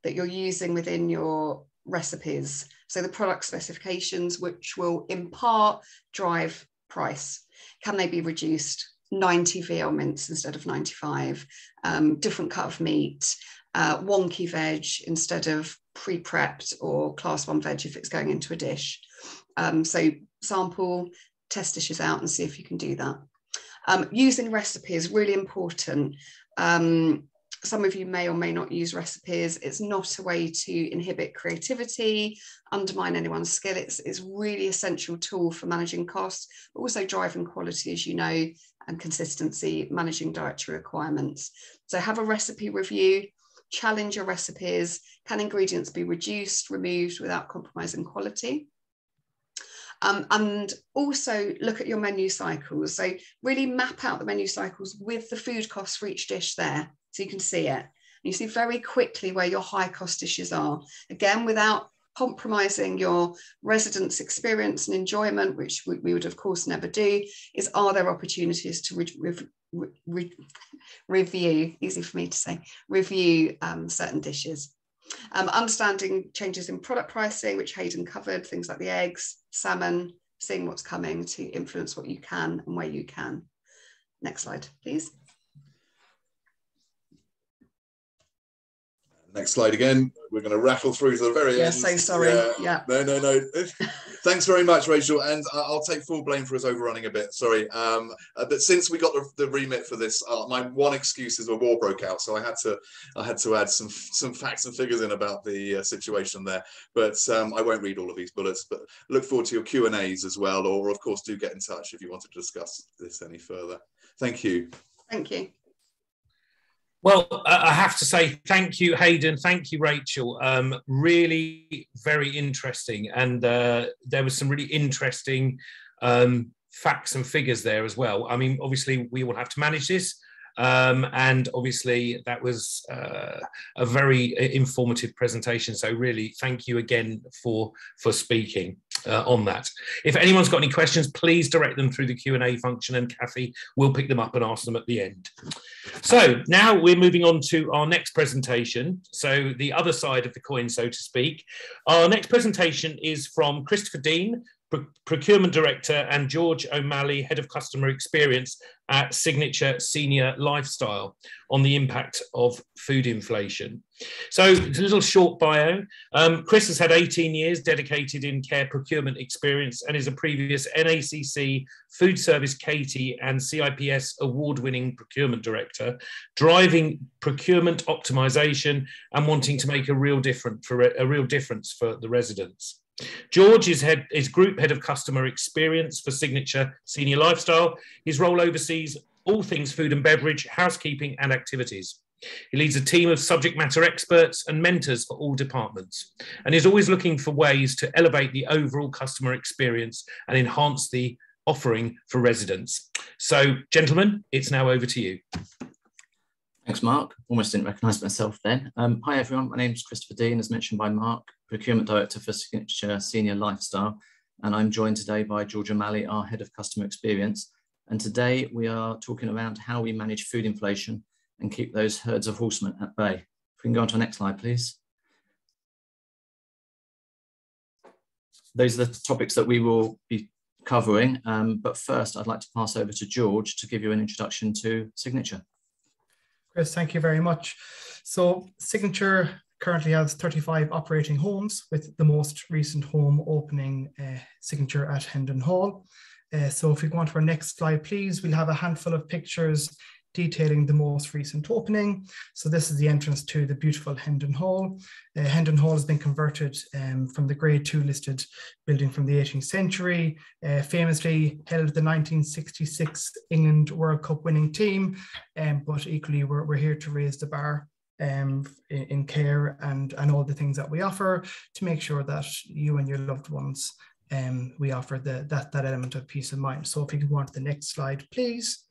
that you're using within your recipes. So the product specifications, which will in part drive price. Can they be reduced? 90 VL mince instead of 95, different cut of meat, wonky veg instead of pre-prepped or class 1 veg if it's going into a dish. So sample, test dishes out and see if you can do that. Using recipes, really important. Some of you may or may not use recipes. It's not a way to inhibit creativity, undermine anyone's skill. It's really essential tool for managing costs, but also driving quality, as you know, and consistency, managing dietary requirements. So have a recipe review, challenge your recipes. Can ingredients be reduced, removed without compromising quality? And also look at your menu cycles. So really map out the menu cycles with the food costs for each dish there, so you can see it. You see very quickly where your high cost dishes are. Again, without compromising your residents' experience and enjoyment, which we would of course never do, is are there opportunities to review, easy for me to say, review certain dishes. Understanding changes in product pricing, which Hayden covered, things like the eggs, salmon, seeing what's coming to influence what you can and where you can. Next slide, please. Next slide again. We're going to rattle through to the very end. So sorry. Yeah. No. Thanks very much, Rachel. And I'll take full blame for us overrunning a bit. Sorry. But since we got the remit for this, my one excuse is a war broke out, so I had to add some facts and figures in about the situation there. But I won't read all of these bullets. But look forward to your Q&As as well, or of course do get in touch if you want to discuss this any further. Thank you. Thank you. Well, I have to say thank you, Hayden. Thank you, Rachel. Really very interesting. And there was some really interesting facts and figures there as well. I mean, obviously, we will have to manage this. And obviously, that was a very informative presentation. So really, thank you again for speaking. on that. If anyone's got any questions, please direct them through the Q&A function and Kathy will pick them up and ask them at the end. So now we're moving on to our next presentation. So the other side of the coin, so to speak. Our next presentation is from Christopher Dean, Procurement Director, and George O'Malley, Head of Customer Experience at Signature Senior Lifestyle, on the impact of food inflation. So it's a little short bio. Chris has had 18 years dedicated in care procurement experience and is a previous NACC, Food Service Katie and CIPS award-winning procurement director, driving procurement optimization and wanting to make a real difference for the residents. George is Group Head of Customer Experience for Signature Senior Lifestyle. His role oversees all things food and beverage, housekeeping and activities. He leads a team of subject matter experts and mentors for all departments, and is always looking for ways to elevate the overall customer experience and enhance the offering for residents. So, gentlemen, it's now over to you. Thanks, Mark. Almost didn't recognise myself then. Hi, everyone. My name is Christopher Dean, as mentioned by Mark, Procurement Director for Signature Senior Lifestyle, and I'm joined today by George O'Malley, our Head of Customer Experience. And today we are talking around how we manage food inflation and keep those herds of horsemen at bay. If we can go on to the next slide, please. Those are the topics that we will be covering, but first I'd like to pass over to George to give you an introduction to Signature. Chris, thank you very much. So Signature currently has 35 operating homes, with the most recent home opening Signature at Hendon Hall. So if we go on to our next slide, please, we'll have a handful of pictures detailing the most recent opening. So this is the entrance to the beautiful Hendon Hall. Hendon Hall has been converted from the Grade 2 listed building from the 18th century, famously held the 1966 England World Cup winning team, but equally we're here to raise the bar in care and all the things that we offer to make sure that you and your loved ones, we offer that element of peace of mind. So if you can go on to the next slide, please.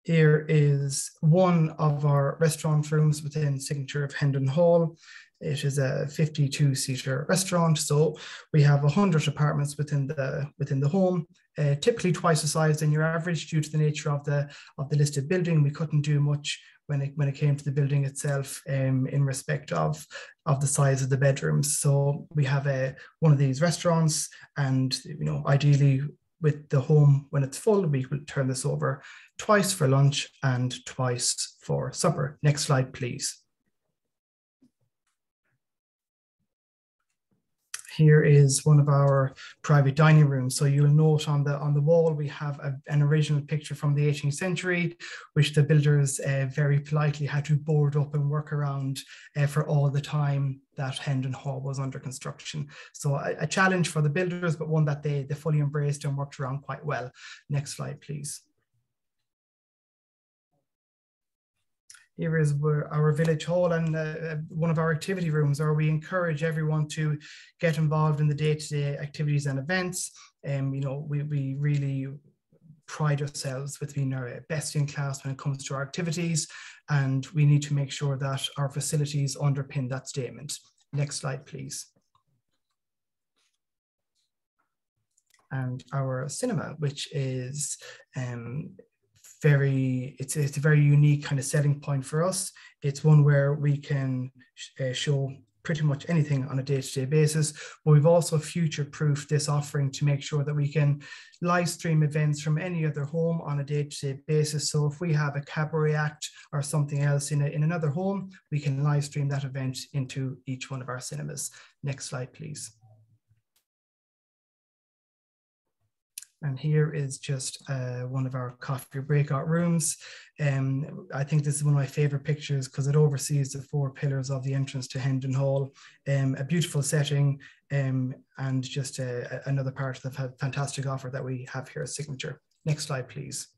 Here is one of our restaurant rooms within Signature of Hendon Hall. It is a 52-seater restaurant, so we have 100 apartments within the home, typically twice the size than your average due to the nature of the listed building. We couldn't do much when it came to the building itself in respect of the size of the bedrooms. So we have one of these restaurants, and ideally, with the home, when it's full, we will turn this over twice for lunch and twice for supper. Next slide, please. Here is one of our private dining rooms. So you'll note on the wall, we have an original picture from the 18th century, which the builders very politely had to board up and work around for all the time that Hendon Hall was under construction. So a challenge for the builders, but one that they fully embraced and worked around quite well. Next slide, please. Here is our village hall and one of our activity rooms, where we encourage everyone to get involved in the day-to-day activities and events. We really pride ourselves with being our best in class when it comes to our activities, and we need to make sure that our facilities underpin that statement. Next slide, please. And our cinema, which is it's a very unique kind of selling point for us. It's one where we can show pretty much anything on a day-to-day basis, but we've also future-proofed this offering to make sure that we can live stream events from any other home on a day-to-day basis. So if we have a cabaret act or something else in another home, we can live stream that event into each one of our cinemas. Next slide, please. And here is just one of our coffee breakout rooms. I think this is one of my favorite pictures because it oversees the 4 pillars of the entrance to Hendon Hall. A beautiful setting and just another part of the fantastic offer that we have here at Signature. Next slide, please.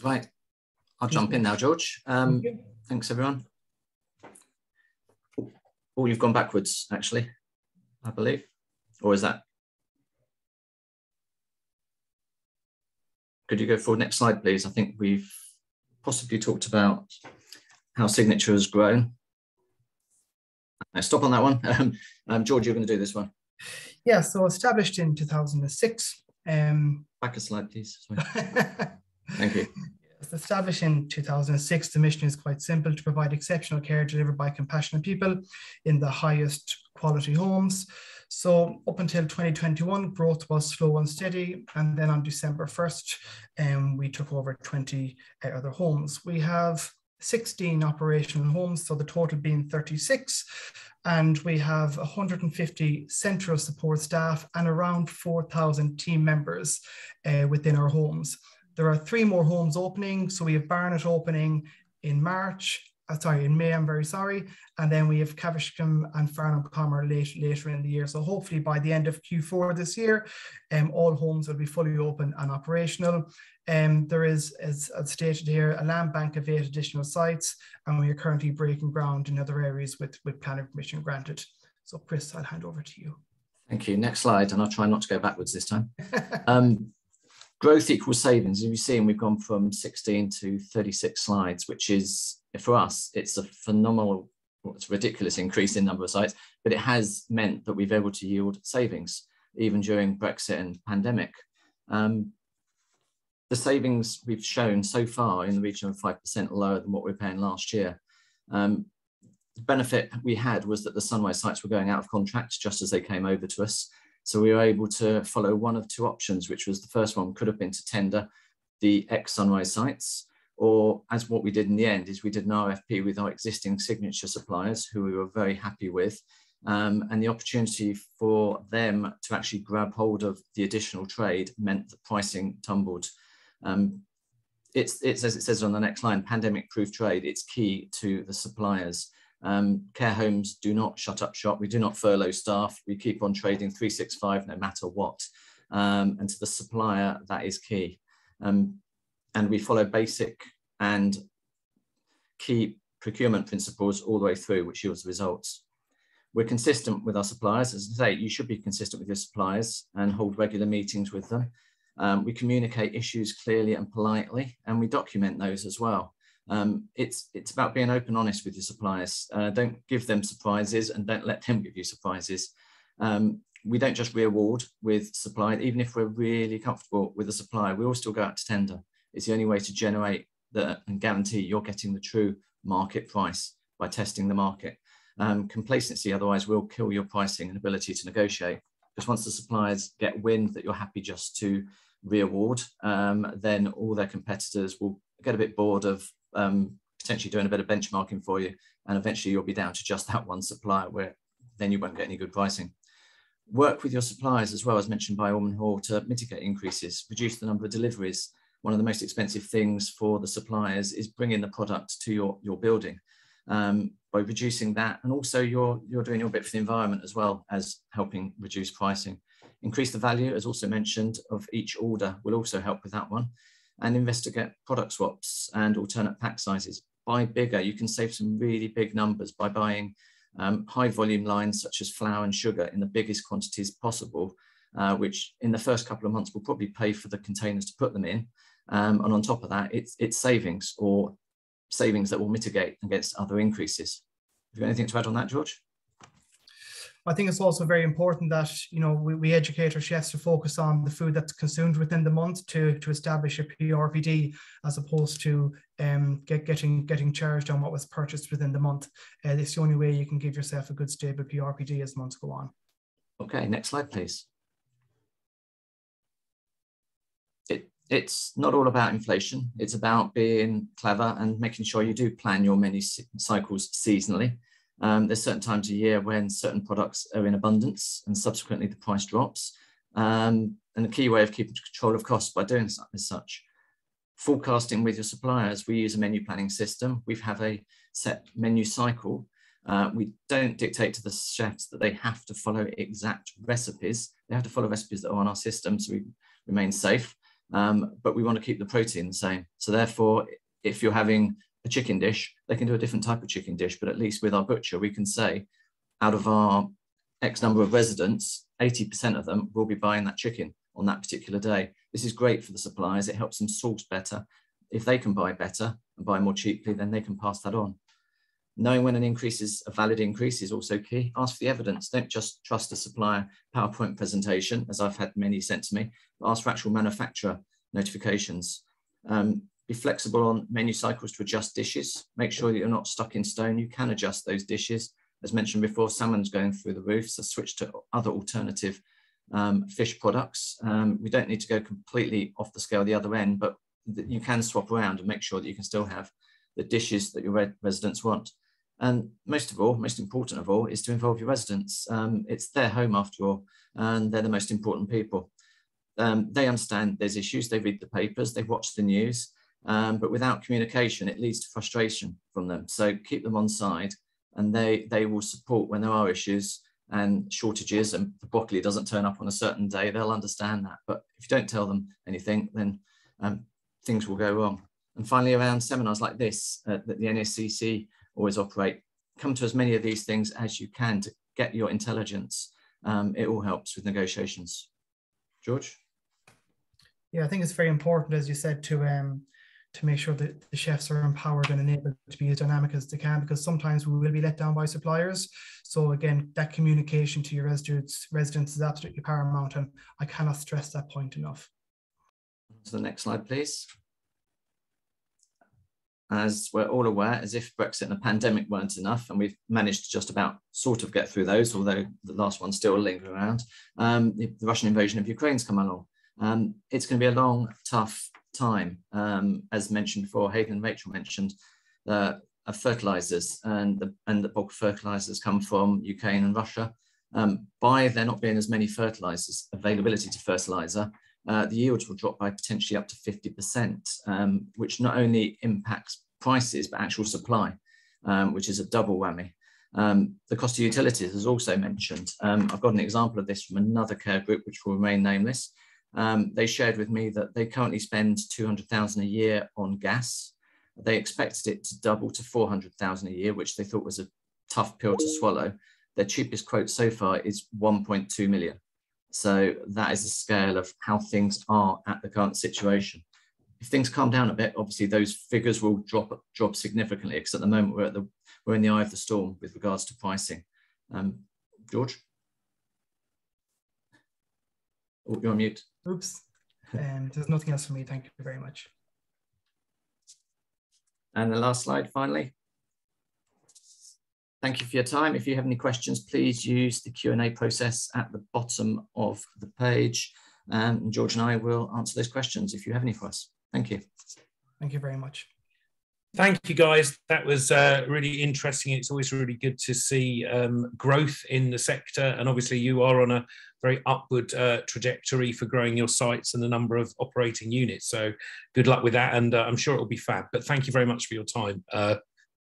Right, I'll jump in now, George. Thanks, everyone. Oh, you've gone backwards, actually, I believe. Or is that? Could you go forward? Next slide, please. I think we've possibly talked about how Signature has grown. Now stop on that one. George, you're going to do this one. Yeah, so established in 2006. Back a slide, please. Thank you. Established in 2006, the mission is quite simple: to provide exceptional care delivered by compassionate people in the highest quality homes. So up until 2021, growth was slow and steady. And then on December 1st, we took over 20 other homes. We have 16 operational homes, so the total being 36. And we have 150 central support staff and around 4,000 team members within our homes. There are 3 more homes opening. So we have Barnet opening in May, I'm very sorry. And then we have Caversham and Farnham Comer later in the year. So hopefully by the end of Q4 this year, all homes will be fully open and operational. There is, as stated here, a land bank of 8 additional sites, and we are currently breaking ground in other areas with planning permission granted. So Chris, I'll hand over to you. Thank you. Next slide, and I'll try not to go backwards this time. Growth equals savings. As you've seen, we've gone from 16 to 36 slides, which is, for us, it's a phenomenal, it's a ridiculous increase in number of sites, but it has meant that we've been able to yield savings, even during Brexit and pandemic. The savings we've shown so far in the region of 5% lower than what we were paying last year. The benefit we had was that the Sunrise sites were going out of contract just as they came over to us. So we were able to follow one of 2 options, which was the first one could have been to tender the ex-Sunrise sites, or as what we did in the end is we did an RFP with our existing Signature suppliers who we were very happy with, and the opportunity for them to actually grab hold of the additional trade meant that pricing tumbled. It's as it says on the next line, pandemic-proof trade. It's key to the suppliers. Care homes do not shut up shop. We do not furlough staff. We keep on trading 365 no matter what. And to the supplier, that is key. And we follow basic and key procurement principles all the way through, which yields results. We're consistent with our suppliers. As I say, you should be consistent with your suppliers and hold regular meetings with them. We communicate issues clearly and politely, and we document those as well. It's about being open and honest with your suppliers. Don't give them surprises and don't let them give you surprises. We don't just reward with supply. Even if we're really comfortable with a supplier, we all still go out to tender. It's the only way to generate and guarantee you're getting the true market price by testing the market. Complacency otherwise will kill your pricing and ability to negotiate. Because once the suppliers get wind that you're happy just to re-award, then all their competitors will get a bit bored of potentially doing a bit of benchmarking for you, and eventually you'll be down to just that one supplier, where then you won't get any good pricing. Work with your suppliers as well, as mentioned by Ormond Hall, to mitigate increases, reduce the number of deliveries. One of the most expensive things for the suppliers is bringing the product to your building. By reducing that, and also you're doing your bit for the environment as well as helping reduce pricing. Increase the value, as also mentioned, of each order will also help with that one. And investigate product swaps and alternate pack sizes. Buy bigger. You can save some really big numbers by buying high volume lines such as flour and sugar in the biggest quantities possible, which in the first couple of months will probably pay for the containers to put them in. And on top of that, it's savings, or savings that will mitigate against other increases. Have you got anything to add on that, George? I think it's also very important that, you know, we educate our chefs to focus on the food that's consumed within the month to establish a PRPD, as opposed to getting charged on what was purchased within the month. It's the only way you can give yourself a good stable PRPD as months go on. Okay, next slide, please. It's not all about inflation. It's about being clever and making sure you do plan your menu cycles seasonally. There's certain times a year when certain products are in abundance and subsequently the price drops. And the key way of keeping control of costs by doing as such. Forecasting with your suppliers, we use a menu planning system. We have a set menu cycle. We don't dictate to the chefs that they have to follow exact recipes. They have to follow recipes that are on our system so we remain safe. But we want to keep the protein the same. So therefore, if you're having a chicken dish, they can do a different type of chicken dish, but at least with our butcher, we can say out of our X number of residents, 80% of them will be buying that chicken on that particular day. This is great for the suppliers. It helps them source better. If they can buy better and buy more cheaply, then they can pass that on. Knowing when an increase is a valid increase is also key. Ask for the evidence. Don't just trust a supplier PowerPoint presentation, as I've had many sent to me, but ask for actual manufacturer notifications. Be flexible on menu cycles to adjust dishes. Make sure that you're not stuck in stone. You can adjust those dishes. As mentioned before, salmon's going through the roof, so switch to other alternative fish products. We don't need to go completely off the scale the other end, but you can swap around and make sure that you can still have the dishes that your residents want. And most important of all, is to involve your residents. It's their home after all, and they're the most important people. They understand there's issues, they read the papers, they watch the news, but without communication, it leads to frustration from them. So keep them on side, and they will support when there are issues and shortages, and the broccoli doesn't turn up on a certain day, they'll understand that. But if you don't tell them anything, then things will go wrong. And finally, around seminars like this that the NACC always operate, come to as many of these things as you can to get your intelligence. It all helps with negotiations. George? Yeah, I think it's very important, as you said, to make sure that the chefs are empowered and enabled to be as dynamic as they can, because sometimes we will be let down by suppliers. So again, that communication to your residents is absolutely paramount, and I cannot stress that point enough. To the next slide, please. As we're all aware, as if Brexit and the pandemic weren't enough, and we've managed to just about sort of get through those, although the last one's still lingering around, the Russian invasion of Ukraine's come along. It's going to be a long, tough time. As mentioned before, Hayden and Rachel mentioned fertilizers, and the bulk of fertilizers come from Ukraine and Russia. By there not being as many fertilizers, availability to fertilizer, the yields will drop by potentially up to 50%, which not only impacts prices, but actual supply, which is a double whammy. The cost of utilities is also mentioned. I've got an example of this from another care group, which will remain nameless. They shared with me that they currently spend $200,000 a year on gas. They expected it to double to $400,000 a year, which they thought was a tough pill to swallow. Their cheapest quote so far is 1.2 million. So that is the scale of how things are at the current situation. If things calm down a bit, obviously those figures will drop significantly, because at the moment we're in the eye of the storm with regards to pricing. George? Oh, you're on mute. Oops. There's nothing else for me. Thank you very much. And the last slide, finally. Thank you for your time. If you have any questions, please use the Q&A process at the bottom of the page. And George and I will answer those questions if you have any for us. Thank you. Thank you very much. Thank you, guys. That was really interesting. It's always really good to see growth in the sector. And obviously you are on a very upward trajectory for growing your sites and the number of operating units. So good luck with that. And I'm sure it'll be fab. But thank you very much for your time,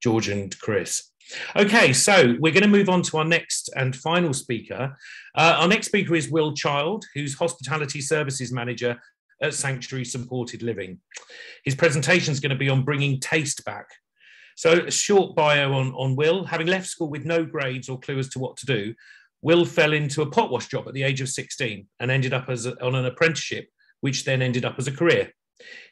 George and Chris. Okay, so we're going to move on to our next and final speaker. Our next speaker is Will Child, who's Hospitality Services Manager at Sanctuary Supported Living. His presentation is going to be on bringing taste back. So a short bio on Will. Having left school with no grades or clue as to what to do, Will fell into a pot wash job at the age of 16 and ended up on an apprenticeship, which then ended up as a career.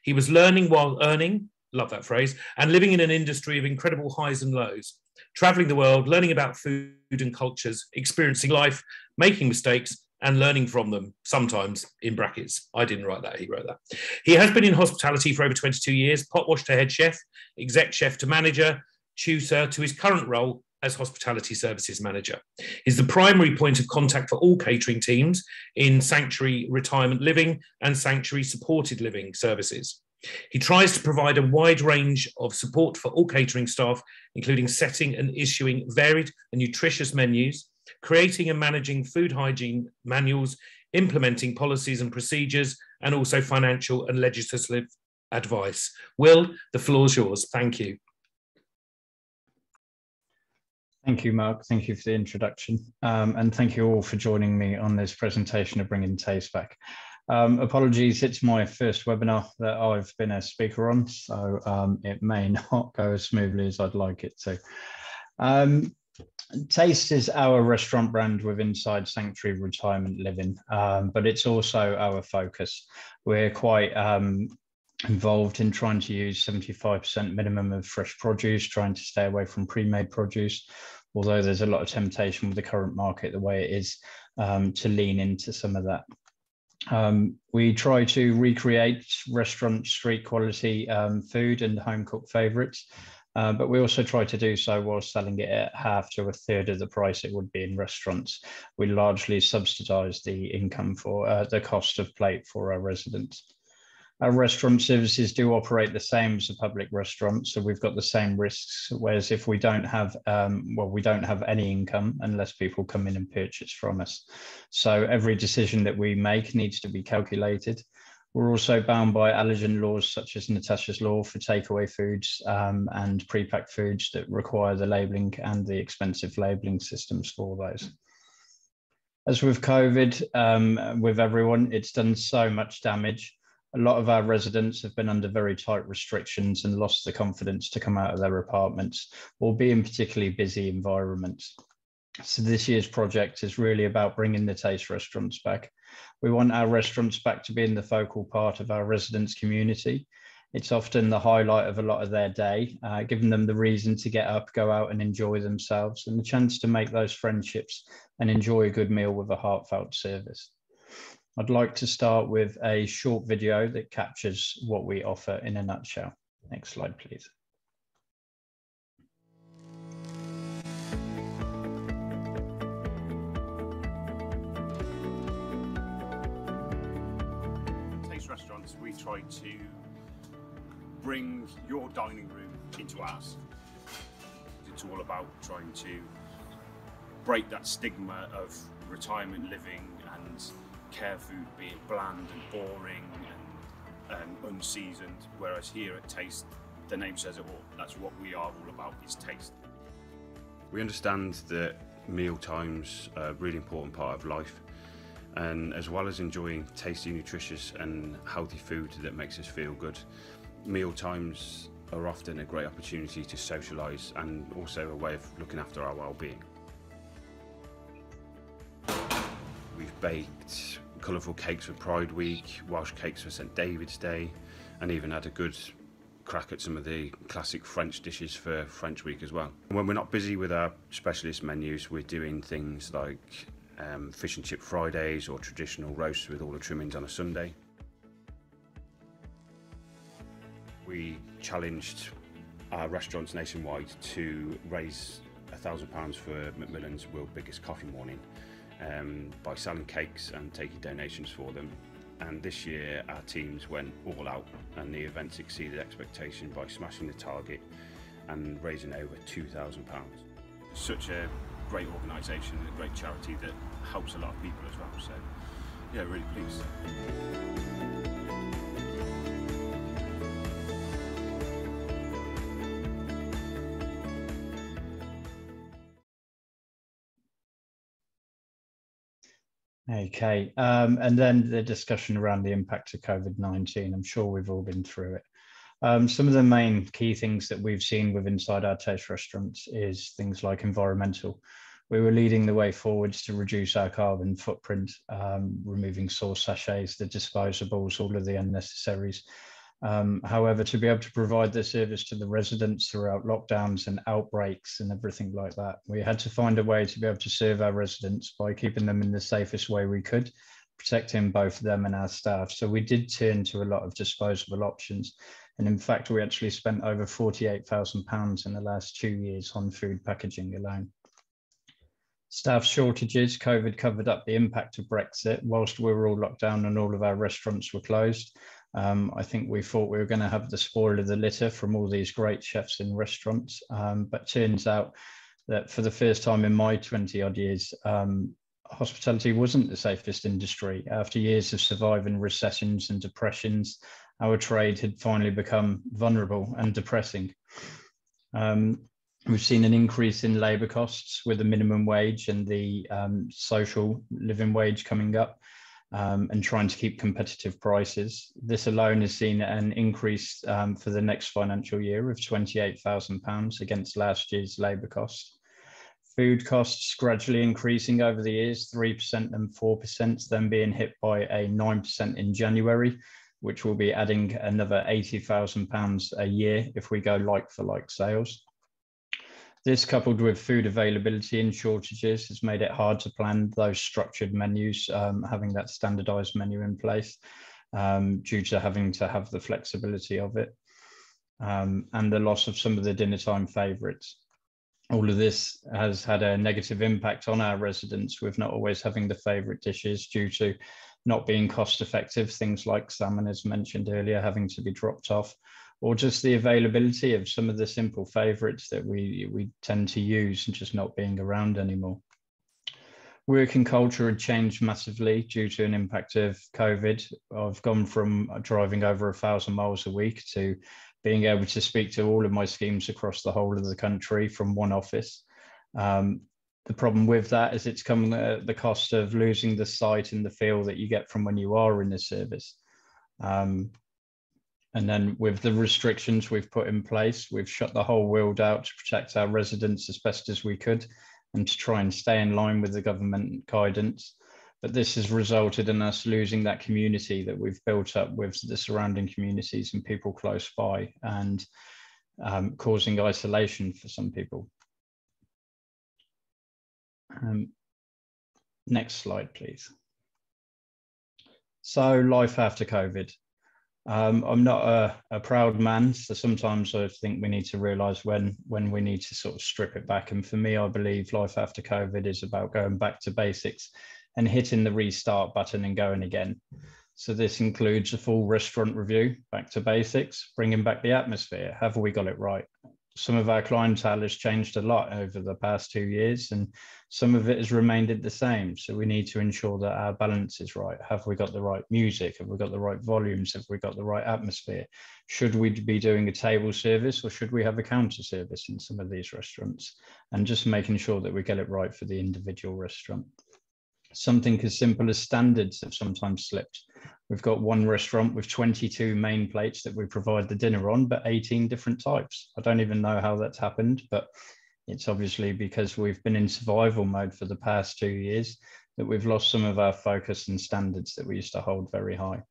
He was learning while earning, love that phrase, and living in an industry of incredible highs and lows, traveling the world, learning about food and cultures, experiencing life, making mistakes, and learning from them, sometimes in brackets. I didn't write that, he wrote that. He has been in hospitality for over 22 years, pot wash to head chef, exec chef to manager, tutor to his current role as Hospitality Services Manager. He's the primary point of contact for all catering teams in Sanctuary Retirement Living and Sanctuary Supported Living services. He tries to provide a wide range of support for all catering staff, including setting and issuing varied and nutritious menus, creating and managing food hygiene manuals, implementing policies and procedures, and also financial and legislative advice. Will, the floor is yours. Thank you. Thank you, Mark. Thank you for the introduction. And thank you all for joining me on this presentation of Bringing Taste Back. Apologies, it's my first webinar that I've been a speaker on, so it may not go as smoothly as I'd like it to. Taste is our restaurant brand within Sanctuary Retirement Living, but it's also our focus. We're quite involved in trying to use 75% minimum of fresh produce, trying to stay away from pre-made produce, although there's a lot of temptation with the current market the way it is to lean into some of that. We try to recreate restaurant street quality food and home cooked favourites, but we also try to do so while selling it at half to a third of the price it would be in restaurants. We largely subsidise the income for the cost of plate for our residents. Our restaurant services do operate the same as a public restaurant, so we've got the same risks, whereas if we don't have, we don't have any income unless people come in and purchase from us. So every decision that we make needs to be calculated. We're also bound by allergen laws such as Natasha's law for takeaway foods and pre-packed foods that require the labelling and the expensive labelling systems for those. As with COVID, with everyone, it's done so much damage. A lot of our residents have been under very tight restrictions and lost the confidence to come out of their apartments or be in particularly busy environments. So this year's project is really about bringing the taste restaurants back. We want our restaurants back to being the focal part of our residents' community. It's often the highlight of a lot of their day, giving them the reason to get up, go out and enjoy themselves, and the chance to make those friendships and enjoy a good meal with a heartfelt service. I'd like to start with a short video that captures what we offer in a nutshell. Next slide, please. Taste Restaurants, we try to bring your dining room into ours. It's all about trying to break that stigma of retirement living and care food being bland and boring and unseasoned, whereas here at Taste, the name says it all. That's what we are all about, is taste. We understand that meal times are a really important part of life, and as well as enjoying tasty, nutritious and healthy food that makes us feel good, meal times are often a great opportunity to socialise and also a way of looking after our well-being. We've baked colourful cakes for Pride Week, Welsh cakes for St David's Day, and even had a good crack at some of the classic French dishes for French Week as well. When we're not busy with our specialist menus, we're doing things like fish and chip Fridays or traditional roasts with all the trimmings on a Sunday. We challenged our restaurants nationwide to raise £1,000 for Macmillan's World's Biggest Coffee Morning by selling cakes and taking donations for them. And this year our teams went all out and the events exceeded expectation by smashing the target and raising over £2,000. Such a great organisation and a great charity that helps a lot of people as well, so yeah, really pleased. Okay, and then the discussion around the impact of COVID-19. I'm sure we've all been through it. Some of the main key things that we've seen with inside our Taste restaurants is things like environmental. We were leading the way forwards to reduce our carbon footprint, removing sauce sachets, the disposables, all of the unnecessaries. However, to be able to provide the service to the residents throughout lockdowns and outbreaks and everything like that, we had to find a way to be able to serve our residents by keeping them in the safest way we could, protecting both them and our staff. So we did turn to a lot of disposable options. And in fact, we actually spent over £48,000 in the last 2 years on food packaging alone. Staff shortages, COVID covered up the impact of Brexit whilst we were all locked down and all of our restaurants were closed. I think we thought we were going to have the spoil of the litter from all these great chefs in restaurants, but turns out that for the first time in my 20 odd years, hospitality wasn't the safest industry. After years of surviving recessions and depressions, our trade had finally become vulnerable and depressing. We've seen an increase in labour costs with the minimum wage and the social living wage coming up, and trying to keep competitive prices. This alone has seen an increase for the next financial year of £28,000 against last year's labour costs. Food costs gradually increasing over the years, 3% and 4%, then being hit by a 9% in January. which will be adding another £80,000 a year if we go like-for-like sales. This, coupled with food availability and shortages, has made it hard to plan those structured menus, having that standardised menu in place, due to having to have the flexibility of it, and the loss of some of the dinner time favourites. All of this has had a negative impact on our residents, with not always having the favourite dishes due to not being cost effective, things like salmon, as mentioned earlier, having to be dropped off, or just the availability of some of the simple favourites that we tend to use and just not being around anymore. Working culture had changed massively due to an impact of COVID. I've gone from driving over 1,000 miles a week to being able to speak to all of my schemes across the whole of the country from one office. The problem with that is it's come at the cost of losing the sight and the feel that you get from when you are in the service. And then with the restrictions we've put in place, we've shut the whole world out to protect our residents as best as we could and to try and stay in line with the government guidance. But this has resulted in us losing that community that we've built up with the surrounding communities and people close by, and causing isolation for some people. Next slide, please. So, life after COVID. I'm not a proud man, so sometimes I think we need to realise when we need to sort of strip it back. And for me, I believe life after COVID is about going back to basics and hitting the restart button and going again. So this includes a full restaurant review, back to basics, bringing back the atmosphere. Have we got it right? Some of our clientele has changed a lot over the past 2 years, and some of it has remained the same. So we need to ensure that our balance is right. Have we got the right music? Have we got the right volumes? Have we got the right atmosphere? Should we be doing a table service, or should we have a counter service in some of these restaurants? And just making sure that we get it right for the individual restaurant. Something as simple as standards have sometimes slipped. We've got one restaurant with 22 main plates that we provide the dinner on, but 18 different types. I don't even know how that's happened, but it's obviously because we've been in survival mode for the past 2 years that we've lost some of our focus and standards that we used to hold very high.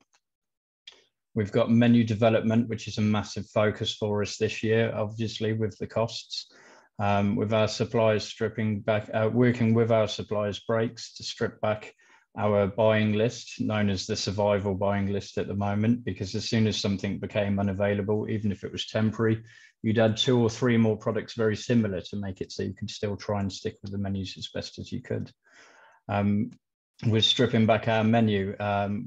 We've got menu development, which is a massive focus for us this year, obviously with the costs. With our suppliers stripping back, working with our suppliers breaks to strip back our buying list, known as the survival buying list at the moment, because as soon as something became unavailable, even if it was temporary, you'd add 2 or 3 more products very similar to make it so you could still try and stick with the menus as best as you could. We're stripping back our menu.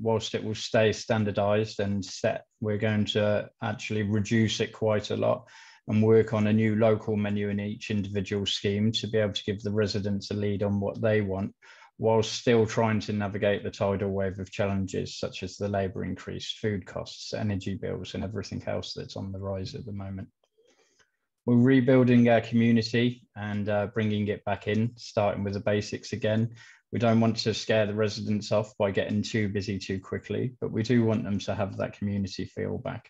Whilst it will stay standardized and set, we're going to actually reduce it quite a lot and work on a new local menu in each individual scheme to be able to give the residents a lead on what they want, while still trying to navigate the tidal wave of challenges such as the labour increase, food costs, energy bills, and everything else that's on the rise at the moment. We're rebuilding our community and bringing it back in, starting with the basics again. We don't want to scare the residents off by getting too busy too quickly, but we do want them to have that community feel back.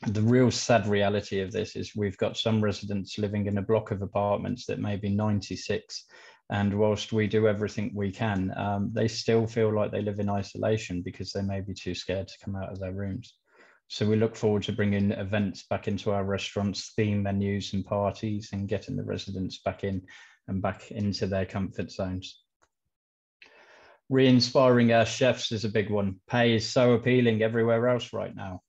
The real sad reality of this is we've got some residents living in a block of apartments that may be 96, and whilst we do everything we can, they still feel like they live in isolation because they may be too scared to come out of their rooms. So we look forward to bringing events back into our restaurants, theme menus and parties, and getting the residents back in and back into their comfort zones. Re-inspiring our chefs is a big one. Pay is so appealing everywhere else right now.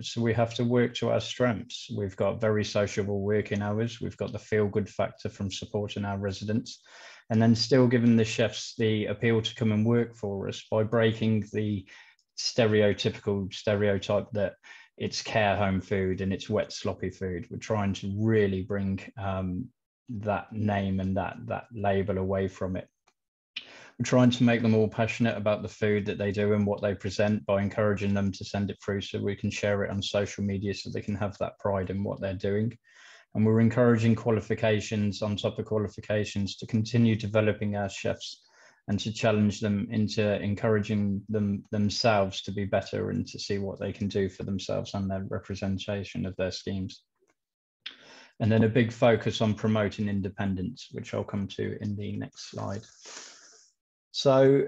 So we have to work to our strengths. We've got very sociable working hours. We've got the feel-good factor from supporting our residents, and then still giving the chefs the appeal to come and work for us by breaking the stereotypical stereotype that it's care home food and it's wet, sloppy food. We're trying to really bring that name and that label away from it. We're trying to make them all passionate about the food that they do and what they present by encouraging them to send it through so we can share it on social media so they can have that pride in what they're doing. And we're encouraging qualifications on top of qualifications to continue developing our chefs and to challenge them into encouraging themselves to be better and to see what they can do for themselves and their representation of their schemes. And then a big focus on promoting independence, which I'll come to in the next slide. So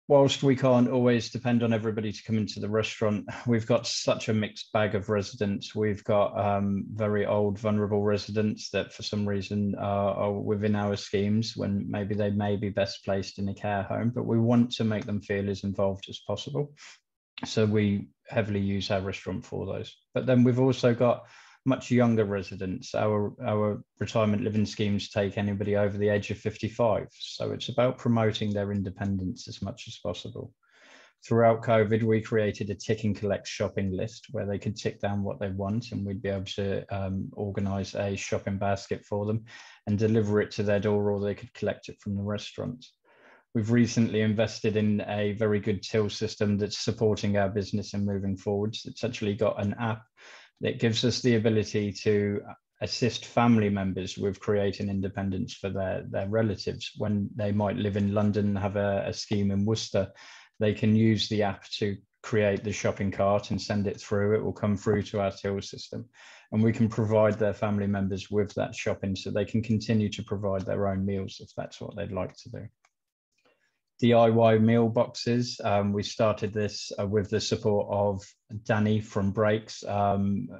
whilst we can't always depend on everybody to come into the restaurant, we've got such a mixed bag of residents. We've got very old, vulnerable residents that for some reason are within our schemes when maybe they may be best placed in a care home, but we want to make them feel as involved as possible. So we heavily use our restaurant for those. But then we've also got much younger residents. Our retirement living schemes take anybody over the age of 55. So it's about promoting their independence as much as possible. Throughout COVID, we created a tick and collect shopping list where they could tick down what they want, and we'd be able to organise a shopping basket for them and deliver it to their door, or they could collect it from the restaurant. We've recently invested in a very good till system that's supporting our business and moving forwards. It's actually got an app that gives us the ability to assist family members with creating independence for their relatives. When they might live in London and have a scheme in Worcester, they can use the app to create the shopping cart and send it through. It will come through to our till system, and we can provide their family members with that shopping so they can continue to provide their own meals if that's what they'd like to do. DIY meal boxes. We started this with the support of Danny from Breaks,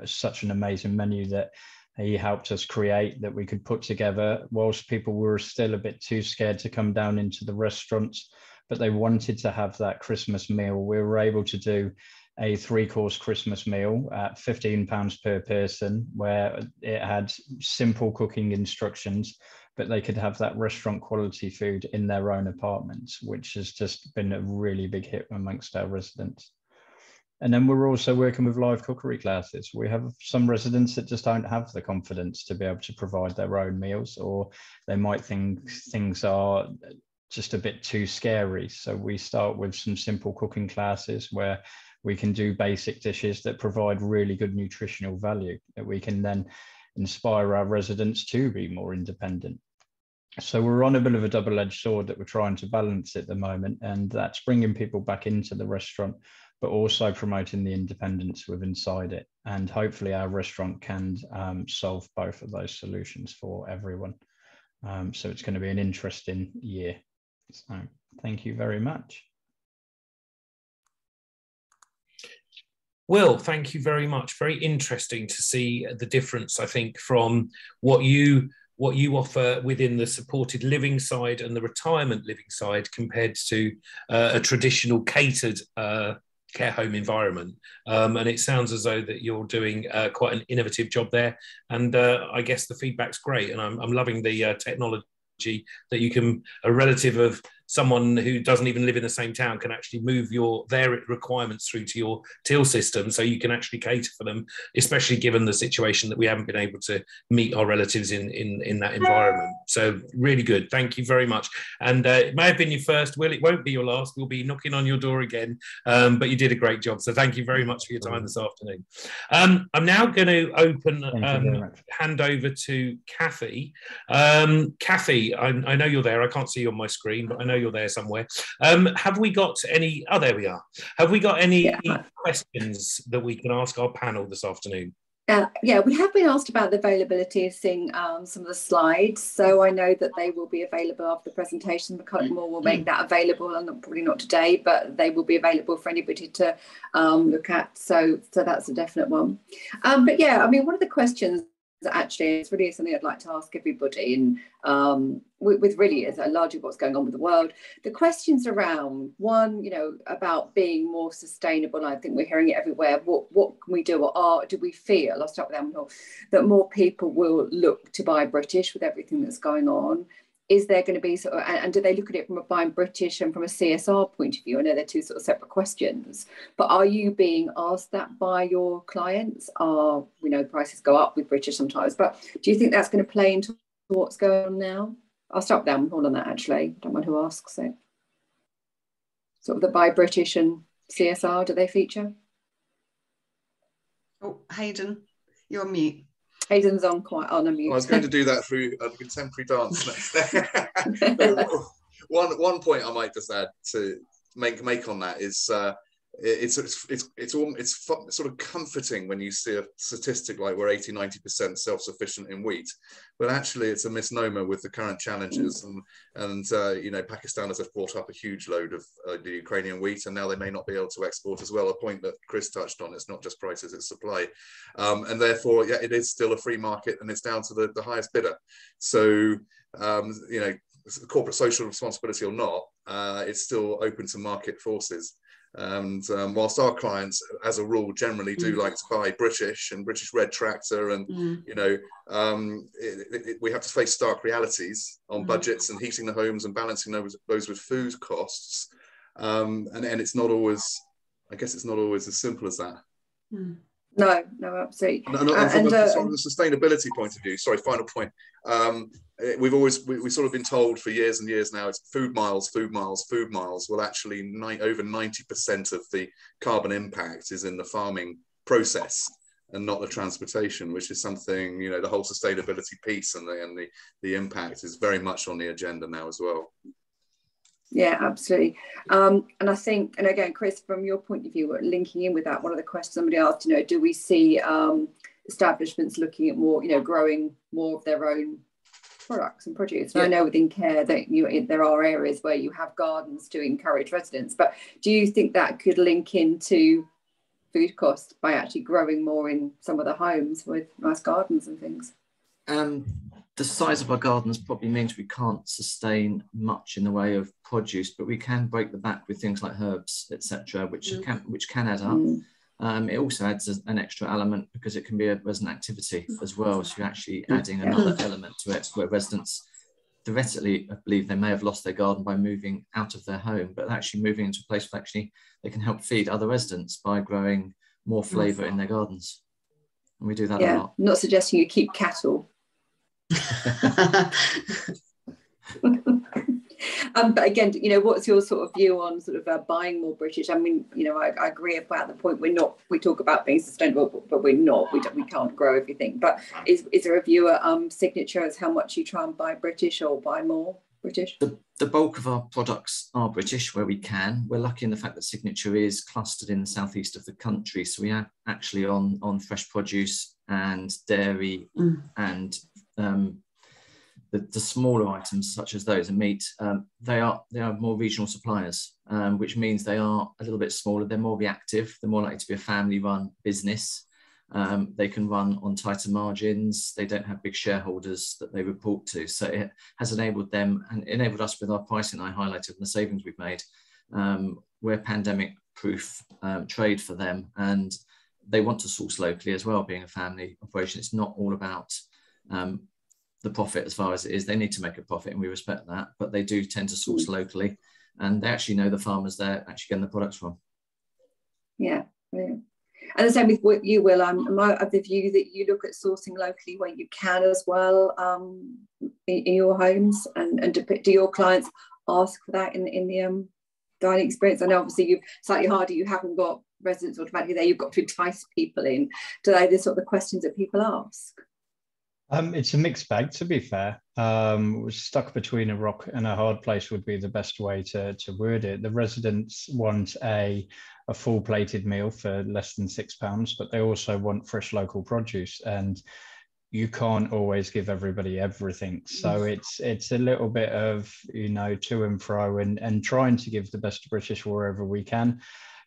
such an amazing menu that he helped us create that we could put together whilst people were still a bit too scared to come down into the restaurants, but they wanted to have that Christmas meal. We were able to do a 3-course Christmas meal at £15 per person, where it had simple cooking instructions, but they could have that restaurant quality food in their own apartments, which has just been a really big hit amongst our residents. And then we're also working with live cookery classes. We have some residents that just don't have the confidence to be able to provide their own meals, or they might think things are just a bit too scary. So we start with some simple cooking classes where we can do basic dishes that provide really good nutritional value that we can then inspire our residents to be more independent. So we're on a bit of a double-edged sword that we're trying to balance at the moment, and that's bringing people back into the restaurant, but also promoting the independence within inside it. And hopefully our restaurant can solve both of those solutions for everyone. So it's going to be an interesting year. So thank you very much. Will, thank you very much. Very interesting to see the difference, I think, from what you offer within the supported living side and the retirement living side compared to a traditional catered care home environment. And it sounds as though that you're doing quite an innovative job there. And I guess the feedback's great. And I'm loving the technology that you can, a relative of someone who doesn't even live in the same town can actually move their requirements through to your till system, so you can actually cater for them, especially given the situation that we haven't been able to meet our relatives in that environment. So really good. Thank you very much. And it may have been your first, Will, it won't be your last. We'll be knocking on your door again, but you did a great job. So thank you very much for your time this afternoon. I'm now going to hand over to Kathy. Kathy, I know you're there. I can't see you on my screen, but I know you're there somewhere. Have we got any, oh, there we are. Have we got any questions that we can ask our panel this afternoon? Yeah, we have been asked about the availability of seeing some of the slides. So I know that they will be available after the presentation. More will make that available, and probably not today, but they will be available for anybody to look at. So that's a definite one. But yeah, I mean, one of the questions actually it's really something I'd like to ask everybody, and with really is largely what's going on with the world. The questions around one, you know, about being more sustainable. I think we're hearing it everywhere. What can we do, or do we feel? I'll start with them. That more people will look to buy British with everything that's going on. Is there going to be sort of, and do they look at it from a buying British and from a CSR point of view? I know they're two sort of separate questions, but are you being asked that by your clients? We know prices go up with British sometimes, but do you think that's going to play into what's going on now? I'll start with them, hold on that actually. Don't mind who asks it. Sort of the buy British and CSR, do they feature? Oh, Hayden, you're on mute. Hayden's on quite on a mute. I was going to do that through a contemporary dance next. One point I might just add to make on that is it's sort of comforting when you see a statistic like we're 80-90% self-sufficient in wheat, but actually it's a misnomer with the current challenges. And you know, Pakistanis have brought up a huge load of the Ukrainian wheat, and now they may not be able to export as well. A point that Chris touched on: it's not just prices, it's supply, and therefore, yeah, it is still a free market, and it's down to the highest bidder. So you know, corporate social responsibility or not, it's still open to market forces. And whilst our clients, as a rule, generally do like to buy British and British Red Tractor, and you know, we have to face stark realities on budgets and heating the homes and balancing those with food costs, and it's not always, I guess, it's not always as simple as that. No, absolutely. And from the sustainability point of view, sorry, final point. We've sort of been told for years and years now, it's food miles. Well, actually, over 90% of the carbon impact is in the farming process and not the transportation, which is something, you know, the whole sustainability piece and the impact is very much on the agenda now as well. Yeah, absolutely. And I think, and again, Chris, from your point of view, linking in with that, one of the questions somebody asked, you know, do we see establishments looking at more, you know, growing more of their own products and produce? And I know within care that there are areas where you have gardens to encourage residents, but do you think that could link into food costs by actually growing more in some of the homes with nice gardens and things? The size of our gardens probably means we can't sustain much in the way of produce, but we can break the back with things like herbs, etc., which can add up. It also adds an extra element because it can be as an activity as well. So you're actually adding another element to it, where residents theoretically, I believe, they may have lost their garden by moving out of their home, but actually moving into a place where actually they can help feed other residents by growing more flavour in their gardens. And we do that a lot. I'm not suggesting you keep cattle. But again, you know, what's your sort of view on sort of buying more British? I mean, you know, I agree about the point we talk about being sustainable, but we're not. We can't grow everything. But is there a view at Signature as how much you try and buy British or buy more British? The bulk of our products are British where we can. We're lucky in the fact that Signature is clustered in the southeast of the country, so we are actually on fresh produce and dairy and the smaller items such as those and meat. They are more regional suppliers, which means they are a little bit smaller. They're more reactive. They're more likely to be a family-run business. They can run on tighter margins. They don't have big shareholders that they report to. So it has enabled them and enabled us with our pricing I highlighted and the savings we've made. We're pandemic-proof trade for them, and they want to source locally as well, being a family operation. It's not all about the profit as far as it is. They need to make a profit, and we respect that, but they do tend to source locally, and they actually know the farmers they're actually getting the products from. Yeah. And the same with what you will. I'm of the view that you look at sourcing locally where you can as well, in your homes, and do your clients ask for that in the dining experience? I know obviously you've slightly harder, you haven't got residents automatically there, you've got to entice people in. Do they the sort of the questions that people ask? It's a mixed bag, to be fair. We're stuck between a rock and a hard place would be the best way to word it. The residents want a full plated meal for less than £6, but they also want fresh local produce, and you can't always give everybody everything. So it's a little bit of, you know, to and fro and trying to give the best British wherever we can.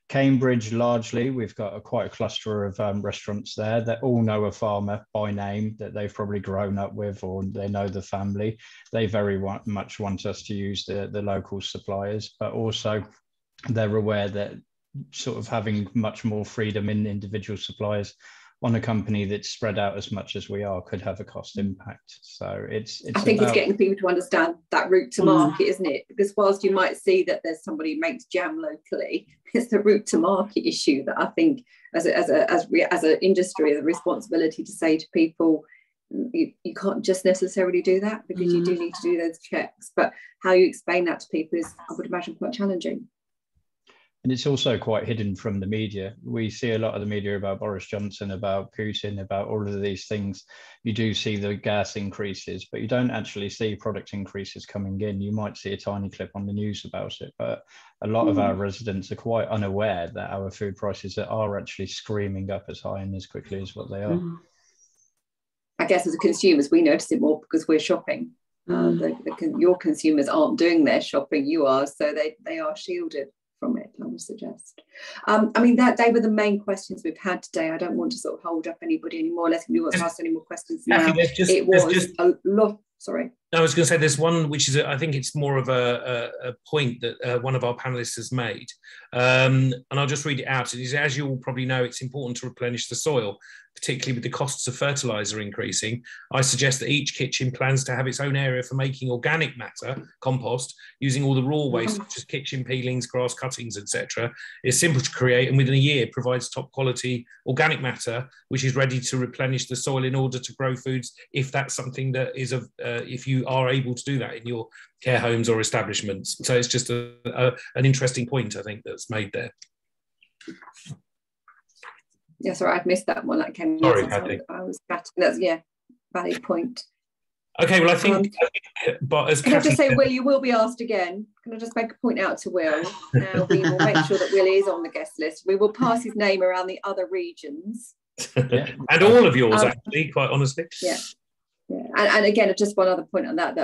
Cambridge, largely, we've got quite a cluster of restaurants there that all know a farmer by name that they've probably grown up with, or they know the family. They very much want us to use the local suppliers, but also they're aware that sort of having much more freedom in individual suppliers on a company that's spread out as much as we are could have a cost impact. So it's getting people to understand that route to market, isn't it? Because whilst you might see that there's somebody who makes jam locally, it's the route to market issue that I think as an industry, the responsibility to say to people, you can't just necessarily do that, because you do need to do those checks. But how you explain that to people is, I would imagine, quite challenging. And it's also quite hidden from the media. We see a lot of the media about Boris Johnson, about Putin, about all of these things. You do see the gas increases, but you don't actually see product increases coming in. You might see a tiny clip on the news about it, but a lot of our residents are quite unaware that our food prices are actually screaming up as high and as quickly as what they are. I guess as consumers, we notice it more because we're shopping. Your consumers aren't doing their shopping, you are, so they are shielded from it, I would suggest. I mean, they were the main questions we've had today. I don't want to sort of hold up anybody anymore, unless anybody wants to ask any more questions now. It was a lot. Sorry. I was going to say there's one which is, I think it's more of a point that one of our panelists has made. And I'll just read it out. It is, as you all probably know, it's important to replenish the soil, particularly with the costs of fertiliser increasing. I suggest that each kitchen plans to have its own area for making organic matter, compost, using all the raw waste, such as kitchen peelings, grass cuttings, etc. It's simple to create and within a year provides top quality organic matter, which is ready to replenish the soil in order to grow foods, if that's something that is of, if you are able to do that in your care homes or establishments. So it's just an interesting point, I think, that's made there. Yeah, sorry, I've missed that one. That came. Sorry, Patty. I was chatting. That's valid point. Okay, well, I think, but as can I just say, Will, you will be asked again. Can I just make a point out to Will? Now we will make sure that Will is on the guest list. We will pass his name around the other regions. And all of yours, actually, quite honestly. Yeah. Yeah, and again, just one other point on that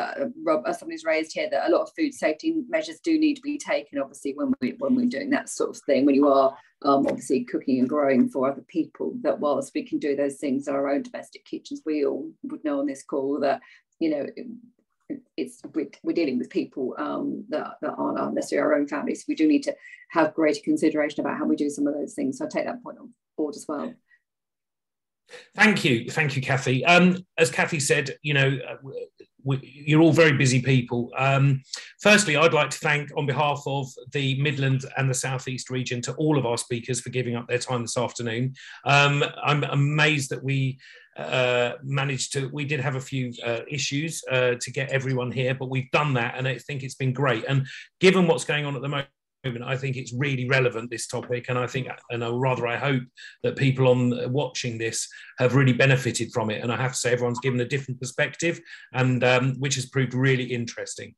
Rob, somebody's raised here, that a lot of food safety measures do need to be taken, obviously, when we're doing that sort of thing, when you are obviously cooking and growing for other people, that whilst we can do those things in our own domestic kitchens, we all would know on this call that, you know, we're dealing with people that aren't necessarily our own families. So we do need to have greater consideration about how we do some of those things. So I take that point on board as well. Thank you, Kathy. As Kathy said, you know, you're all very busy people. Firstly, I'd like to thank, on behalf of the Midlands and the South East region, to all of our speakers for giving up their time this afternoon. I'm amazed that we we did have a few issues to get everyone here, but we've done that, and I think it's been great. And given what's going on at the moment, I think it's really relevant, this topic, and I think, and I hope that people on watching this have really benefited from it. And I have to say, everyone's given a different perspective, and which has proved really interesting.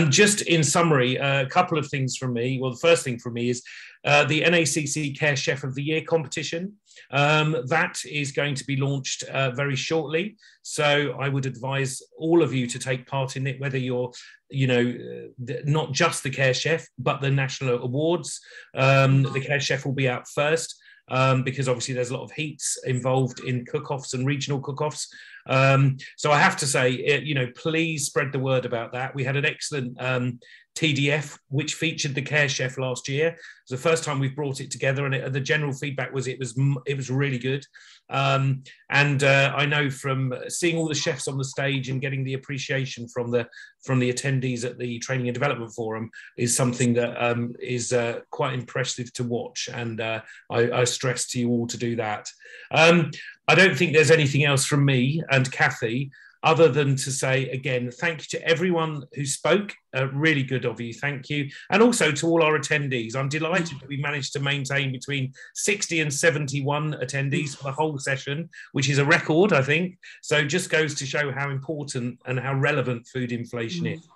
Just in summary, a couple of things from me. Well, the first thing from me is the NACC Care Chef of the Year competition. That is going to be launched very shortly. So I would advise all of you to take part in it, whether you're, you know, not just the Care Chef, but the national awards. The Care Chef will be out first, because obviously there's a lot of heats involved in cook-offs and regional cook-offs. So I have to say, you know, please spread the word about that. We had an excellent TDF, which featured the Care Chef last year. It was the first time we've brought it together, and the general feedback was it was really good. I know from seeing all the chefs on the stage and getting the appreciation from the attendees at the Training and Development Forum is something that is quite impressive to watch, and I stress to you all to do that. I don't think there's anything else from me and Kathy, other than to say, again, thank you to everyone who spoke. Really good of you, thank you. And also to all our attendees. I'm delighted that we managed to maintain between 60 and 71 attendees for the whole session, which is a record, I think. So just goes to show how important and how relevant food inflation is.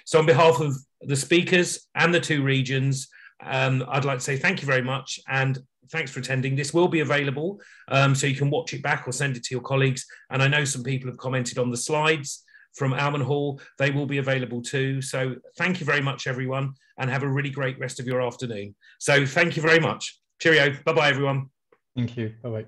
So on behalf of the speakers and the two regions, I'd like to say thank you very much, and thanks for attending. This will be available, so you can watch it back or send it to your colleagues. And I know some people have commented on the slides from Almond Hall. They will be available too. So thank you very much, everyone, and have a really great rest of your afternoon. So thank you very much. Cheerio. Bye-bye, everyone. Thank you. Bye-bye.